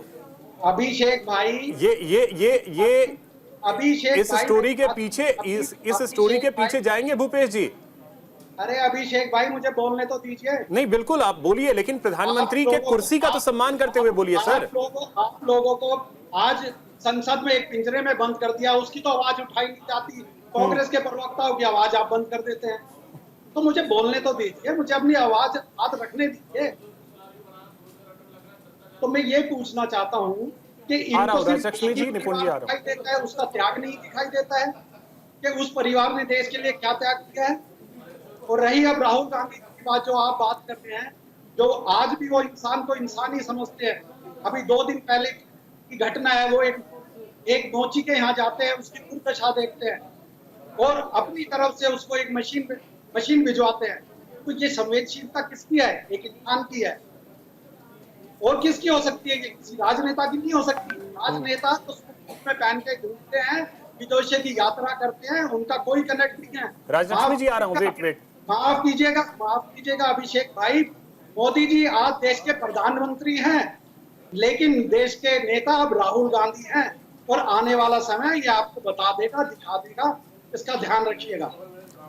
अभिषेक भाई, ये अभिषेक इस स्टोरी के पीछे इस स्टोरी के पीछे जाएंगे भूपेश जी? अरे अभिषेक भाई, मुझे बोलने तो दीजिए। नहीं, बिल्कुल आप बोलिए, लेकिन प्रधानमंत्री के कुर्सी का तो सम्मान करते हुए बोलिए सर। आप लोगों को आज संसद में एक पिंजरे में बंद कर दिया, उसकी तो आवाज उठाई नहीं जाती, कांग्रेस के प्रवक्ताओं की आवाज आप बंद कर देते हैं। तो मुझे बोलने तो दीजिए, मुझे अपनी आवाज हाथ रखने दीजिए। तो मैं ये पूछना चाहता हूँ कि राजलक्ष्मी जी, निपुण जी आ रहा देता है, उसका त्याग नहीं दिखाई देता है कि उस परिवार ने देश के लिए क्या त्याग किया है। और रही अब राहुल गांधी की बात, जो आप बात करते हैं, जो आज भी वो इंसान को इंसान ही समझते हैं। अभी 2 दिन पहले की घटना है, वो एक एक नोची के यहाँ जाते हैं, उसकी दुर्दशा देखते हैं और अपनी तरफ से उसको एक मशीन भिजवाते हैं। तो ये संवेदनशीलता किसकी है? एक इंसान की है। और किसकी हो सकती है? ये किसी राजनेता की नहीं हो सकती। राजनेता तो सूट में पहन के घूमते हैं, विदेशों की यात्रा करते हैं, उनका कोई कनेक्ट नहीं है। राजलक्ष्मी जी आ रहा हूँ, वेट माफ कीजिएगा अभिषेक भाई, मोदी जी आज देश के प्रधानमंत्री हैं, लेकिन देश के नेता अब राहुल गांधी हैं और आने वाला समय ये आपको बता देगा, दिखा देगा, इसका ध्यान रखिएगा।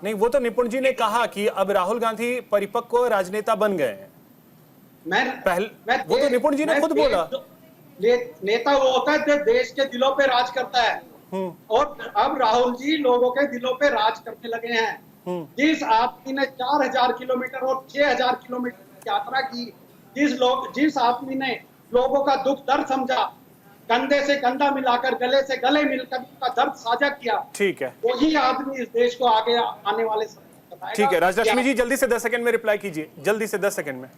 नहीं, वो तो निपुण जी ने कहा कि अब राहुल गांधी परिपक्व राजनेता बन गए हैं। वो तो निपुण जी ने खुद बोला, नेता वो होता है जो देश के दिलों पे राज करता है और अब राहुल जी लोगों के दिलों पे राज करने लगे हैं। जिस आदमी ने 4000 किलोमीटर और 6000 किलोमीटर की यात्रा की, जिस आदमी ने लोगों का दुख दर्द समझा, कंधे से कंधा मिलाकर, गले से गले मिलकर उनका दर्द साझा किया, ठीक है, वही आदमी इस देश को आगे आने वाले समय में बताएगा। ठीक है राजलक्ष्मी जी, जल्दी से 10 सेकंड में रिप्लाई कीजिए, जल्दी से 10 सेकंड में।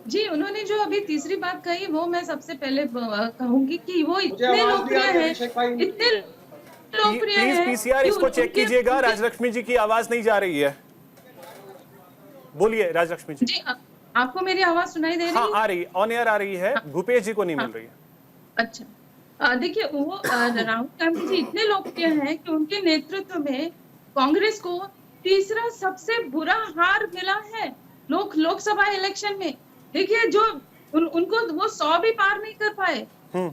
जी, उन्होंने जो अभी तीसरी बात कही वो मैं सबसे पहले कहूंगी कि वो इतने लोकप्रिय हैं, इतने लोकप्रिय हैं। प्लीज पीसीआर इसको चेक कीजिएगा, राजलक्ष्मी जी की आवाज नहीं जा रही है। बोलिए राजलक्ष्मी जी। जी, आपको मेरी आवाज सुनाई दे रही है? हाँ, आ रही, ऑन एयर आ रही है, भूपेश जी को नहीं मिल रही है। अच्छा, देखिए वो राहुल गांधी जी इतने लोकप्रिय हैं कि उनके नेतृत्व में कांग्रेस को तीसरा सबसे बुरा हार मिला है लोकसभा इलेक्शन में। देखिए जो उनको वो 100 भी पार नहीं कर पाए।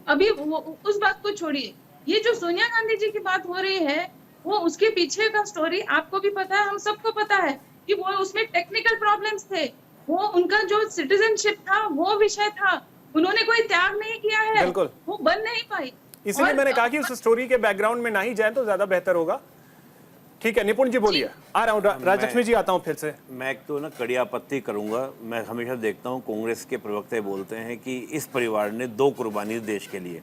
अभी उस बात को छोड़िए, ये जो सोनिया गांधी जी की बात हो रही है, वो उसके पीछे का स्टोरी आपको भी पता है, हम सबको पता है कि वो उसमें टेक्निकल प्रॉब्लम्स थे। वो उनका जो सिटीजनशिप था वो विषय था, उन्होंने कोई त्याग नहीं किया है, वो बन नहीं पाई। इसीलिए मैंने कहा कि उस स्टोरी के बैकग्राउंड में ना ही जाए तो ज्यादा बेहतर होगा। ठीक है, निपुण जी बोलिए। आ रहा हूँ, राजलक्ष्मी जी आता हूँ फिर से। मैं एक तो ना कड़ी आपत्ति करूंगा। मैं हमेशा देखता हूँ कांग्रेस के प्रवक्ता बोलते हैं कि इस परिवार ने 2 कुर्बानी देश के लिए।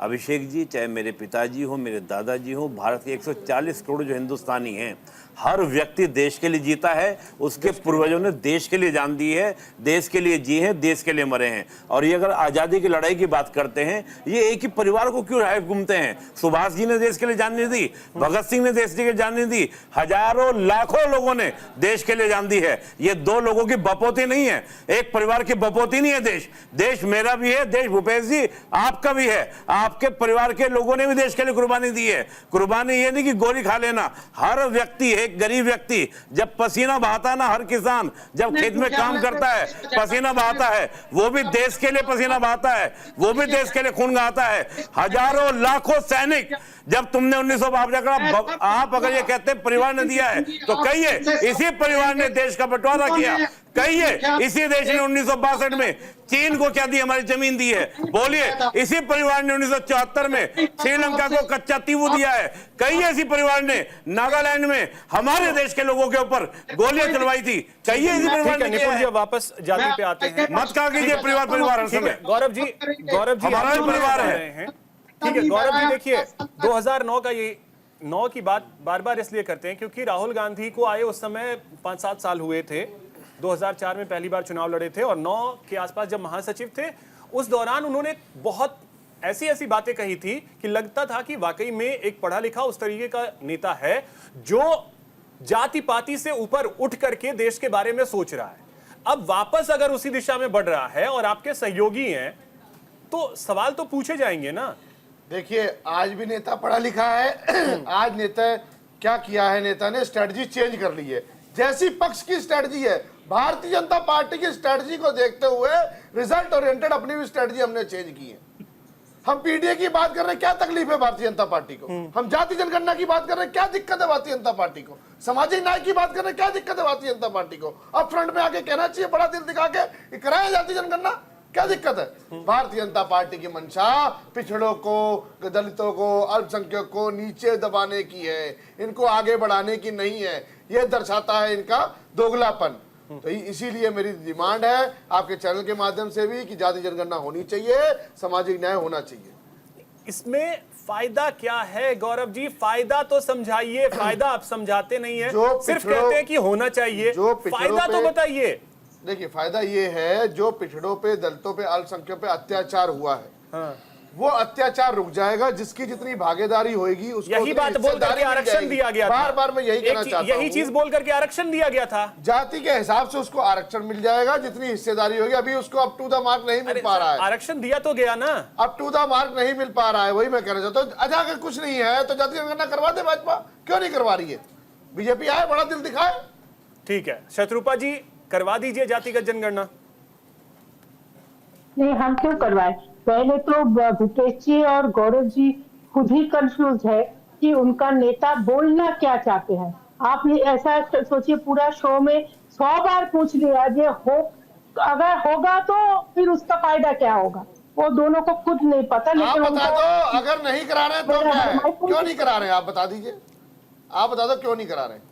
अभिषेक जी, चाहे मेरे पिताजी हो, मेरे दादाजी हो, भारत के 140 करोड़ जो हिंदुस्तानी हैं, हर व्यक्ति देश के लिए जीता है। उसके पूर्वजों ने देश के लिए जान दी है, देश के लिए जी हैं, देश के लिए मरे हैं। और ये अगर आज़ादी की लड़ाई की बात करते हैं, ये एक ही परिवार को क्यों राह घूमते हैं? सुभाष जी ने देश के लिए जान नहीं दी, भगत सिंह ने देश के लिए जान नहीं दी, हजारों लाखों लोगों ने देश के लिए जान दी है। ये 2 लोगों की बपोती नहीं है, एक परिवार की बपोती नहीं है। देश मेरा भी है, देश भूपेश जी आपका भी है, आपके परिवार के लोगों ने भी देश के लिए कुर्बानी दी है। कुर्बानी ये नहीं कि गोली खा लेना। हर व्यक्ति, एक गरीब व्यक्ति जब पसीना बहाता ना, हर किसान जब खेत में काम करता है पसीना बहाता है, वो भी देश के लिए पसीना बहाता है, वो भी देश के लिए खून बहाता है। हजारों लाखों सैनिक जब तुमने 1952 आप अगर ये कहते हैं परिवार ने दिया है तो कहिए इसी परिवार ने देश का बंटवारा किया। कहिए इसी देश ने 1962 में चीन को क्या दी, हमारी जमीन दी है। बोलिए इसी परिवार ने 1974 में श्रीलंका को कच्चा तीवू दिया है। कहिए इसी परिवार ने नागालैंड में हमारे देश के लोगों के ऊपर गोलियां चलवाई थी। कहिए इसी परिवार ने। निपुण जी वापस जाति पे आते हैं, मत कहा कीजिए परिवार हर समय। गौरव जी हमारा भी परिवार है। ठीक है गौरव जी, देखिए 2009 का ये 9 की बात बार बार इसलिए करते हैं क्योंकि राहुल गांधी को आए उस समय 5-7 साल हुए थे। 2004 में पहली बार चुनाव लड़े थे और 9 के आसपास जब महासचिव थे, उस दौरान उन्होंने बहुत ऐसी बातें कही थी कि लगता था कि वाकई में एक पढ़ा लिखा उस तरीके का नेता है जो जाति पाति से ऊपर उठ करके देश के बारे में सोच रहा है। अब वापस अगर उसी दिशा में बढ़ रहा है और आपके सहयोगी हैं तो सवाल तो पूछे जाएंगे ना। देखिए आज भी नेता पढ़ा लिखा है। आज नेता क्या किया है, नेता ने स्ट्रेटजी चेंज कर ली है। जैसी पक्ष की स्ट्रेटजी है, भारतीय जनता पार्टी की स्ट्रेटजी को देखते हुए रिजल्ट ओरिएंटेड अपनी भी स्ट्रेटजी हमने चेंज की है। हम पीडीए की बात कर रहे हैं, क्या तकलीफ है भारतीय जनता पार्टी को? हम जाति जनगणना की बात कर रहे हैं, क्या दिक्कत है भारतीय जनता पार्टी को? सामाजिक न्याय की बात कर रहे हैं, क्या दिक्कत है भारतीय जनता पार्टी को? अब फ्रंट में आके कहना चाहिए बड़ा दिल दिखा के कराया जाति जनगणना, क्या दिक्कत है? भारतीय जनता पार्टी की मंशा पिछड़ों को, दलितों को, अल्पसंख्यक को नीचे दबाने की है, इनको आगे बढ़ाने की नहीं है। यह दर्शाता है इनका दोगलापन। तो इसीलिए मेरी डिमांड है आपके चैनल के माध्यम से भी कि जाति जनगणना होनी चाहिए, सामाजिक न्याय होना चाहिए। इसमें फायदा क्या है गौरव जी? फायदा तो समझाइए। फायदा आप समझाते नहीं है, सिर्फ कहते हैं कि होना चाहिए। फायदा तो बताइए। देखिए फायदा ये है, जो पिछड़ों पे, दलितों पे, अल्पसंख्यकों पे अत्याचार हुआ है, वो अत्याचार रुक जाएगा। जिसकी जितनी भागीदारी होगी उसको यही बात बोल करके आरक्षण दिया गया था। बार बार मैं यही कहना चाहता हूं, यही चीज बोल करके आरक्षण दिया गया था। जाति के हिसाब से उसको आरक्षण मिल जाएगा, जितनी हिस्सेदारी होगी। अभी उसको अप टू द मार्क नहीं मिल पा रहा है। आरक्षण दिया तो गया ना, अप टू द मार्क नहीं मिल पा रहा है। वही मैं कहना चाहता हूँ। अगर कुछ नहीं है तो जाति जनगणना करवा दे भाजपा, क्यों नहीं करवा रही है? बीजेपी आए, बड़ा दिल दिखाए। ठीक है शत्रुपा जी, करवा दीजिए जातिगत जनगणना। नहीं, हम क्यों करवाएं? पहले तो भूपेश जी और गौरव जी खुद ही कंफ्यूज है कि उनका नेता बोलना क्या चाहते हैं। आप ये ऐसा सोचिए, पूरा शो में 100 बार पूछ लिया, ये हो अगर होगा तो फिर उसका फायदा क्या होगा, वो दोनों को खुद नहीं पता। आप लेकिन बता दो, अगर नहीं करा रहे तो क्या है? क्यों नहीं करा रहे? आप बता दीजिए, आप बता दो क्यों नहीं करा रहे?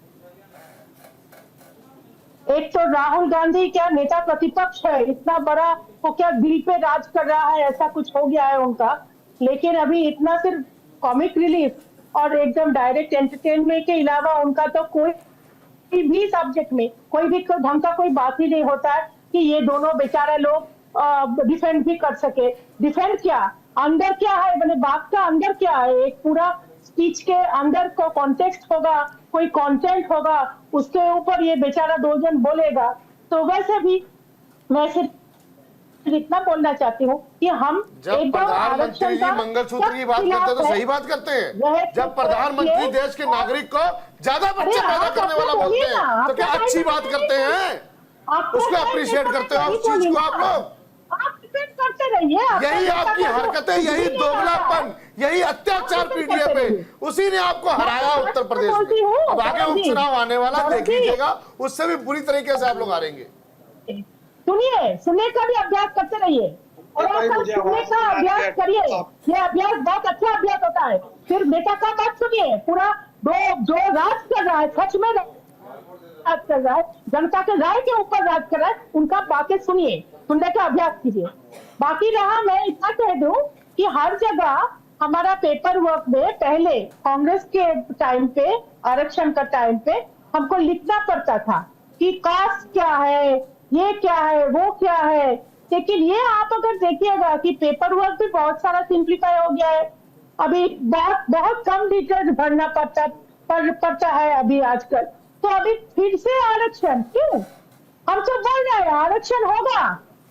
एक तो राहुल गांधी क्या नेता प्रतिपक्ष है, इतना बड़ा, वो क्या दिल पे राज कर रहा है, ऐसा कुछ हो गया है उनका। लेकिन अभी इतना सिर्फ कॉमिक रिलीफ और एकदम डायरेक्ट एंटरटेनमेंट के अलावा उनका तो कोई भी सब्जेक्ट में कोई भी ढंग का कोई बात ही नहीं होता है कि ये दोनों बेचारे लोग डिफेंड भी कर सके। डिफेंड क्या, अंदर क्या है, मैंने बात का अंदर क्या है? एक पूरा स्पीच के अंदर को कॉन्टेक्स्ट होगा, कोई कंटेंट होगा, उसके ऊपर ये बेचारा 2 जन बोलेगा। तो वैसे भी मैं सिर्फ इतना बोलना चाहती हूँ कि हम जब प्रधानमंत्री जी मंगलसूत्र की बात करते हैं तो सही बात करते हैं। जब प्रधानमंत्री देश के नागरिक को ज्यादा बच्चे पैदा करने वाला बोलते हैं तो क्या अच्छी बात करते हैं? उसको अप्रिशिएट करते हो उस चीज को आप लोग? आप डिफेंड करते रहिए। यही आपकी हरकतें, यही दोगलापन, यही अत्याचार पीडीए पे, उसी ने आपको हराया उत्तर प्रदेश में। अब आगे उपचुनाव आने वाला, देख लीजिएगा, उससे भी बुरी तरीके से आप लोग हारेंगे। सुनने का भी अभ्यास करते रहिए और सुनने का अभ्यास करिए। ये अभ्यास बहुत अच्छा अभ्यास होता है। फिर बेटा का बात सुनिए, पूरा जो राज कर रहा है, सच में राज कर रहा है, जनता के राय के ऊपर राज कर रहा है, उनका बातें सुनिए, सुनने का अभ्यास कीजिए। बाकी रहा, मैं इतना कह दूं कि हर जगह हमारा पेपर वर्क में पहले कांग्रेस के टाइम पे, आरक्षण का टाइम पे हमको लिखना पड़ता था कि कास्ट क्या है, ये क्या है, वो क्या है। लेकिन ये आप अगर देखिएगा कि पेपर वर्क भी बहुत सारा सिंप्लीफाई हो गया है। अभी बहुत कम डिटेल्स भरना पड़ता है अभी आजकल। तो अभी फिर से आरक्षण क्यों? हम तो बोल रहे हैं आरक्षण होगा,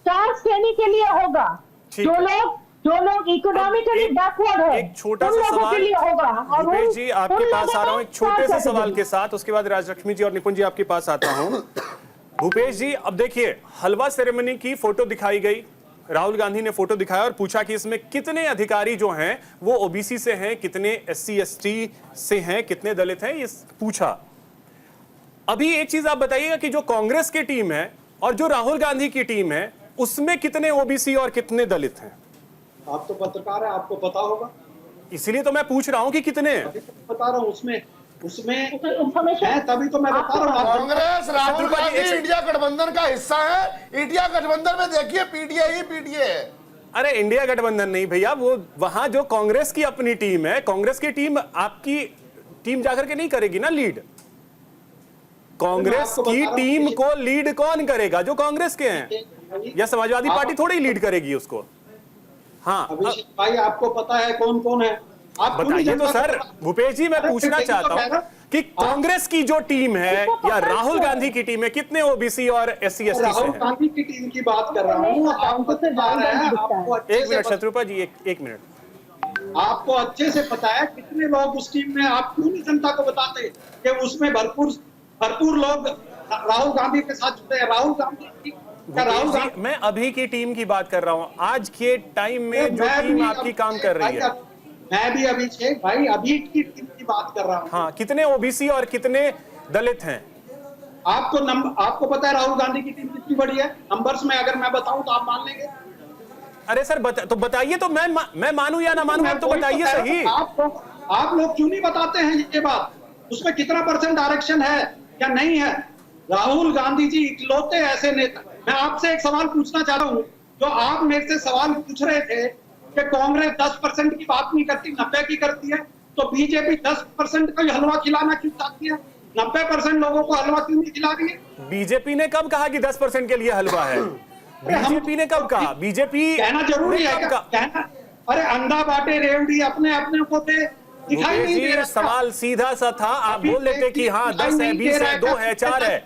4 श्रेणी के लिए होगा। जो लोग इकोनॉमिकली बैकवर्ड है, एक छोटा सा सवाल के लिए होगा। और भूपेश जी आपके पास आ रहा हूं एक छोटे से सवाल के साथ, उसके बाद राजलक्ष्मी जी और निपुण जी आपके पास आता हूं। भूपेश जी, अब देखिए, हलवा सेरेमनी की फोटो दिखाई गई, राहुल गांधी ने फोटो दिखाया और पूछा कि इसमें कितने अधिकारी जो हैं वो ओबीसी से हैं, कितने SC ST से हैं, कितने दलित हैं, ये पूछा। अभी एक चीज आप बताइएगा कि जो कांग्रेस की टीम है और जो राहुल गांधी की टीम है, उसमें कितने ओबीसी और कितने दलित हैं? आप तो पत्रकार है, आपको पता होगा, इसीलिए तो मैं पूछ रहा हूं कि कितने हैं। बता रहा हूं, उसमें है, तभी तो मैं बता रहा हूँ। कांग्रेस, राहुल गांधी इंडिया गठबंधन का हिस्सा है। इंडिया गठबंधन में देखिए पीडीए ही पीडीए है। अरे इंडिया गठबंधन नहीं भैया, वो वहां जो कांग्रेस की अपनी टीम है, कांग्रेस की टीम आपकी टीम जाकर के नहीं करेगी ना लीड। कांग्रेस की टीम को लीड कौन करेगा? जो कांग्रेस के हैं, या समाजवादी पार्टी थोड़ी लीड करेगी उसको? हाँ अभिषेक भाई, आपको पता है कौन कौन है? आप बताइए तो सर। भूपेश जी, मैं पूछना चाहता हूं कि कांग्रेस की जो टीम है या राहुल गांधी की टीम है, कितने ओबीसी और SC ST से राहुल हैं? गांधी की टीम की बात कर रहा हूँ। आपको एक मिनट शत्रुपा जी, एक मिनट। आपको अच्छे से पता है कितने लोग उस टीम में। आप क्यों नहीं जनता को बताते कि उसमें भरपूर लोग राहुल गांधी के साथ जुड़े हैं? राहुल गांधी मैं अभी की टीम की बात कर रहा हूं, आज के टाइम में जो टीम आपकी काम कर रही है। मैं भी अभिषेक भाई अभी की टीम की बात कर रहा हूं। हाँ, कितने ओबीसी और कितने दलित हैं? आपको पता है राहुल गांधी की टीम कितनी बड़ी है? नंबर्स में अगर मैं बताऊं तो आप मान लेंगे? अरे सर तो बताइए, तो मैं मानूं या ना मानूं, आप तो बताइए सही। आप लोग क्यों नहीं बताते हैं ये बात? उसमें कितना % आरक्षण है या नहीं है? राहुल गांधी जी इकलौते ऐसे नेता। मैं आपसे एक सवाल पूछना चाह रहा हूँ, जो आप मेरे से सवाल पूछ रहे थे कि कांग्रेस 10% की बात नहीं करती, 90 की करती है, तो बीजेपी 10% का हलवा खिलाना क्यों चाहती है? 90% लोगों को हलवा क्यों नहीं खिला रही है? बीजेपी ने कब कहा कि 10% के लिए हलवा है? बीजेपी ने कब कहा? बीजेपी कहना जरूरी है क्या? अरे अंधा बाटे रेवड़ी अपने अपने को दे, दिखाई नहीं दे रहा। सवाल सीधा सा था, आप बोल लेते कि हाँ 10 है, 20 है, 2 है, 4 है।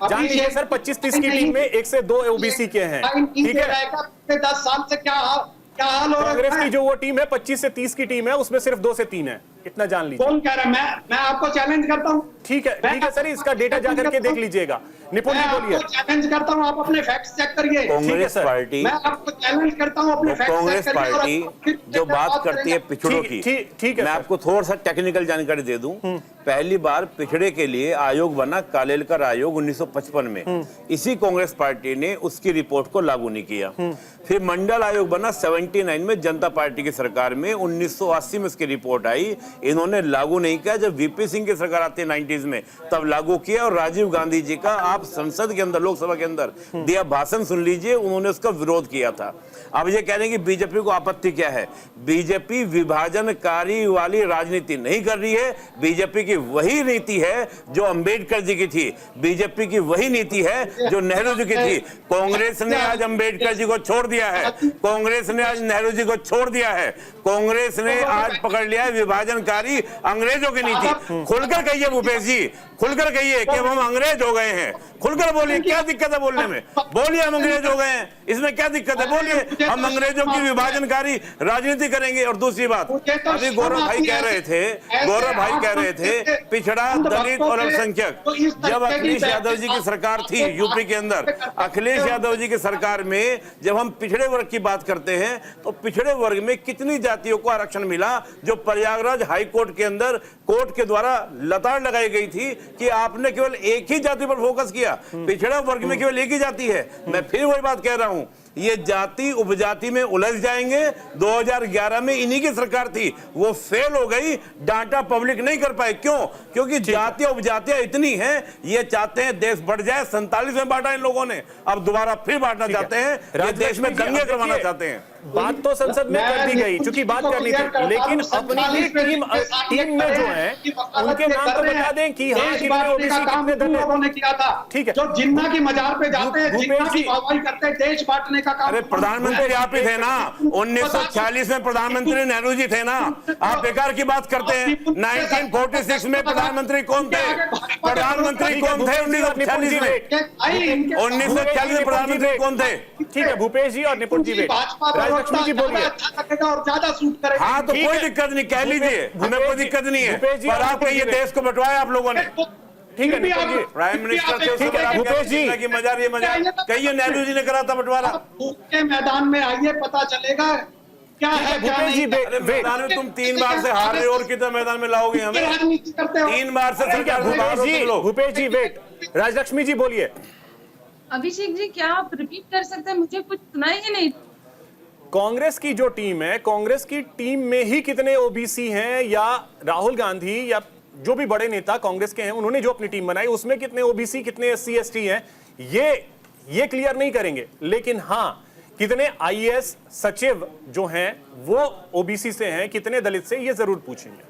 जान लीजिए सर 25-30 की टीम में 1 से 2 ओबीसी के हैं, ठीक है। 10 साल से क्या हाल हो रहा है? कांग्रेस की जो वो टीम है 25 से 30 की टीम है, उसमें सिर्फ 2 से 3 है, इतना जान लीजिए। कौन कह रहा है? मैं आपको चैलेंज करता हूँ। ठीक है सर, इसका डेटा जाकर के देख लीजिएगा। निपुण जी बोलिए। मैं चैलेंज करता हूँ, आप अपने फैक्ट्स चेक करिए। कांग्रेस पार्टी, मैं आपको चैलेंज करता हूँ, अपने फैक्ट्स कांग्रेस चेक करिए। पार्टी जो बात करती है पिछड़ों की, ठीक है, मैं आपको थोड़ा सा टेक्निकल जानकारी दे दूं। पहली बार पिछड़े के लिए आयोग बना कालेलकर आयोग 1955 में, इसी कांग्रेस पार्टी ने उसकी रिपोर्ट को लागू नहीं किया। फिर मंडल आयोग बना 79 में जनता पार्टी की सरकार में, 1980 में उसकी रिपोर्ट आई, इन्होंने लागू नहीं किया। जब वीपी सिंह की सरकार आती है 90s में, तब लागू किया। और राजीव गांधी जी का आप संसद के अंदर, लोकसभा के अंदर दिया भाषण सुन लीजिए, उन्होंने उसका विरोध किया था। अब ये कह रहे हैं कि बीजेपी को आपत्ति क्या है? बीजेपी विभाजनकारी वाली राजनीति नहीं कर रही है। बीजेपी की वही नीति है जो अंबेडकर जी की थी, बीजेपी की वही नीति है जो नेहरू जी की थी। कांग्रेस ने आज अंबेडकर जी को छोड़ दिया है, कांग्रेस ने आज नेहरू जी को छोड़ दिया है, कांग्रेस ने आज पकड़ लिया है विभाजनकारी अंग्रेजों की नीति। खुलकर कहिए भूपेश जी, खुलकर कहिए कि हम अंग्रेज हो गए हैं। खुलकर बोलिए, क्या दिक्कत है बोलने में? बोलिए हम अंग्रेज हो गए हैं, इसमें क्या दिक्कत है? बोलिए हम अंग्रेजों की विभाजनकारी राजनीति करेंगे। और दूसरी बात, अभी गौरव भाई कह रहे थे पिछड़ा, दलित और अल्पसंख्यक। जब अखिलेश यादव जी की सरकार थी यूपी के अंदर, अखिलेश यादव जी की सरकार में जब हम पिछड़े वर्ग की बात करते हैं, तो पिछड़े वर्ग में कितनी जातियों को आरक्षण मिला, जो प्रयागराज हाई कोर्ट के अंदर कोर्ट के द्वारा लताड़ लगाई गई थी कि आपने केवल एक ही जाति पर फोकस किया, पिछड़ा वर्ग में केवल एक ही जाति है। मैं फिर वही बात कह रहा हूं, ये जाति उपजाति में उलझ जाएंगे। 2011 में इन्हीं की सरकार थी, वो फेल हो गई, डांटा पब्लिक नहीं कर पाए। क्यों? क्योंकि जातियां उपजातियां इतनी हैं, ये चाहते हैं देश बढ़ जाए। 47 में बांटा इन लोगों ने, अब दोबारा फिर बांटना चाहते हैं, ये देश में दंगे करवाना चाहते हैं। बात तो संसद में कर दी गई, चूंकि बात करनी थी, लेकिन अपनी ही टीम में जो है उनके नाम तो बता दें कि हाँ कितने ओबीसी कितने दल ने किया था। ठीक है, जो जिन्ना की मजार पे जाते हैं, जिन्ना की वाहवाही करते हैं, देश बांटने का काम। अरे प्रधानमंत्री आप ही थे ना 1946 में, प्रधानमंत्री नेहरू जी थे ना। आप बेकार की बात करते हैं। 1946 में प्रधानमंत्री कौन थे? प्रधानमंत्री कौन थे 1946 में? 1946 में प्रधानमंत्री कौन थे? ठीक है, भूपेश जी और निपुण जी, राजलक्ष्मी जी बोलिए। और ज्यादा सूट करेगा। हाँ तो कोई दिक्कत नहीं, कह लीजिए, हमें कोई दिक्कत नहीं है। पर आपके ये देश को बंटवाया आप लोगों ने। ठीक है निपुण जी, प्राइम मिनिस्टर थे, भूपेश जी की मजार, ये मजार कहिए नेहरू जी ने करा था बंटवारा। के मैदान में आइए, पता चलेगा क्या है क्या नहीं। मैदान में तुम 3 बार से हार रहे हो और कितना मैदान में लाओगे हमें? राजनीति करते हो 3 बार से सरकार से बाहर हो तुम लोग। भूपेश जी वेट, राजलक्ष्मी जी बोलिए। अभिषेक जी क्या आप रिपीट कर सकते हैं? मुझे कुछ सुनाई ही नहीं। कांग्रेस की जो टीम है, कांग्रेस की टीम में ही कितने ओबीसी हैं, या राहुल गांधी या जो भी बड़े नेता कांग्रेस के हैं उन्होंने जो अपनी टीम बनाई उसमें कितने ओबीसी कितने एससी एसटी हैं, ये क्लियर नहीं करेंगे। लेकिन हाँ, कितने आईएएस सचिव जो हैं वो ओबीसी से हैं, कितने दलित से, ये जरूर पूछेंगे।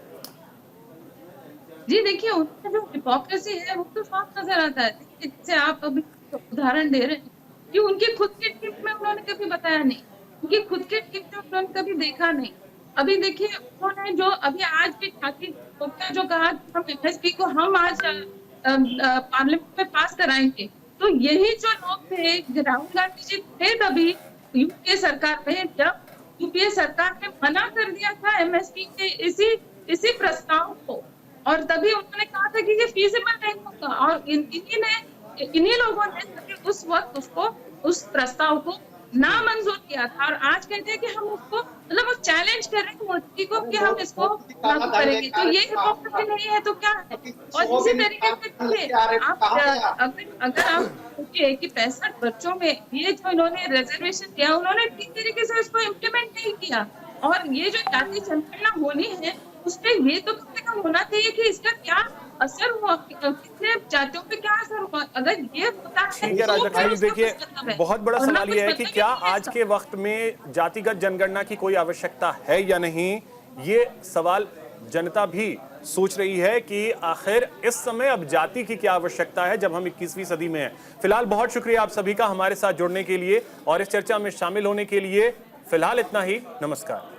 जी देखिए, उनका जो हिपोक्रेसी है वो तो साफ नजर आता है। जैसे आप अभी उदाहरण दे रहे हैं कि उनकी खुद की टीम में उन्होंने कभी बताया नहीं, उनकी खुद की टीम में उन्होंने कभी देखा नहीं। अभी देखिए, उन्होंने जो अभी आज भी छाती जो कहा हम एमएसपी को हम आज पार्लियामेंट में पास कराएंगे, तो यही जो लोग थे, राहुल गांधी जी थे तभी यूपीए सरकार में, जब यूपीए सरकार ने मना कर दिया था एमएसपी के इसी प्रस्ताव को, और तभी उन्होंने कहा था कि ये फीजिबल नहीं होगा। और इन्हीं लोगों ने उस वक्त उस प्रस्ताव को नामंजूर किया था, और आज कहते हैं कि हम उसको मतलब वो चैलेंज कर रहे हैं मोदी को कि हम इसको लागू करेंगे। तो ये हिपोक्रेसी नहीं है तो क्या है? और इसी तरीके से आप अगर आप सोचिए कि 65 बच्चों में ये जो इन्होंने रिजर्वेशन दिया, उन्होंने ठीक तरीके से इसको इम्प्लीमेंट नहीं किया। और ये जो जाति जनगणना होनी है उसपे ये तो कम से कम होना चाहिए कि इसका क्या असर हुआ, कितने जातियों पे क्या असर हुआ। अगर ये होता है ठीक है राजलक्ष्मी, देखिए बहुत बड़ा सवाल ये है कि क्या आज के वक्त में जातिगत जनगणना की कोई आवश्यकता है या नहीं। ये सवाल जनता भी सोच रही है कि आखिर इस समय अब जाति की क्या आवश्यकता है जब हम 21वीं सदी में हैं। फिलहाल बहुत शुक्रिया आप सभी का हमारे साथ जुड़ने के लिए और इस चर्चा में शामिल होने के लिए। फिलहाल इतना ही, नमस्कार।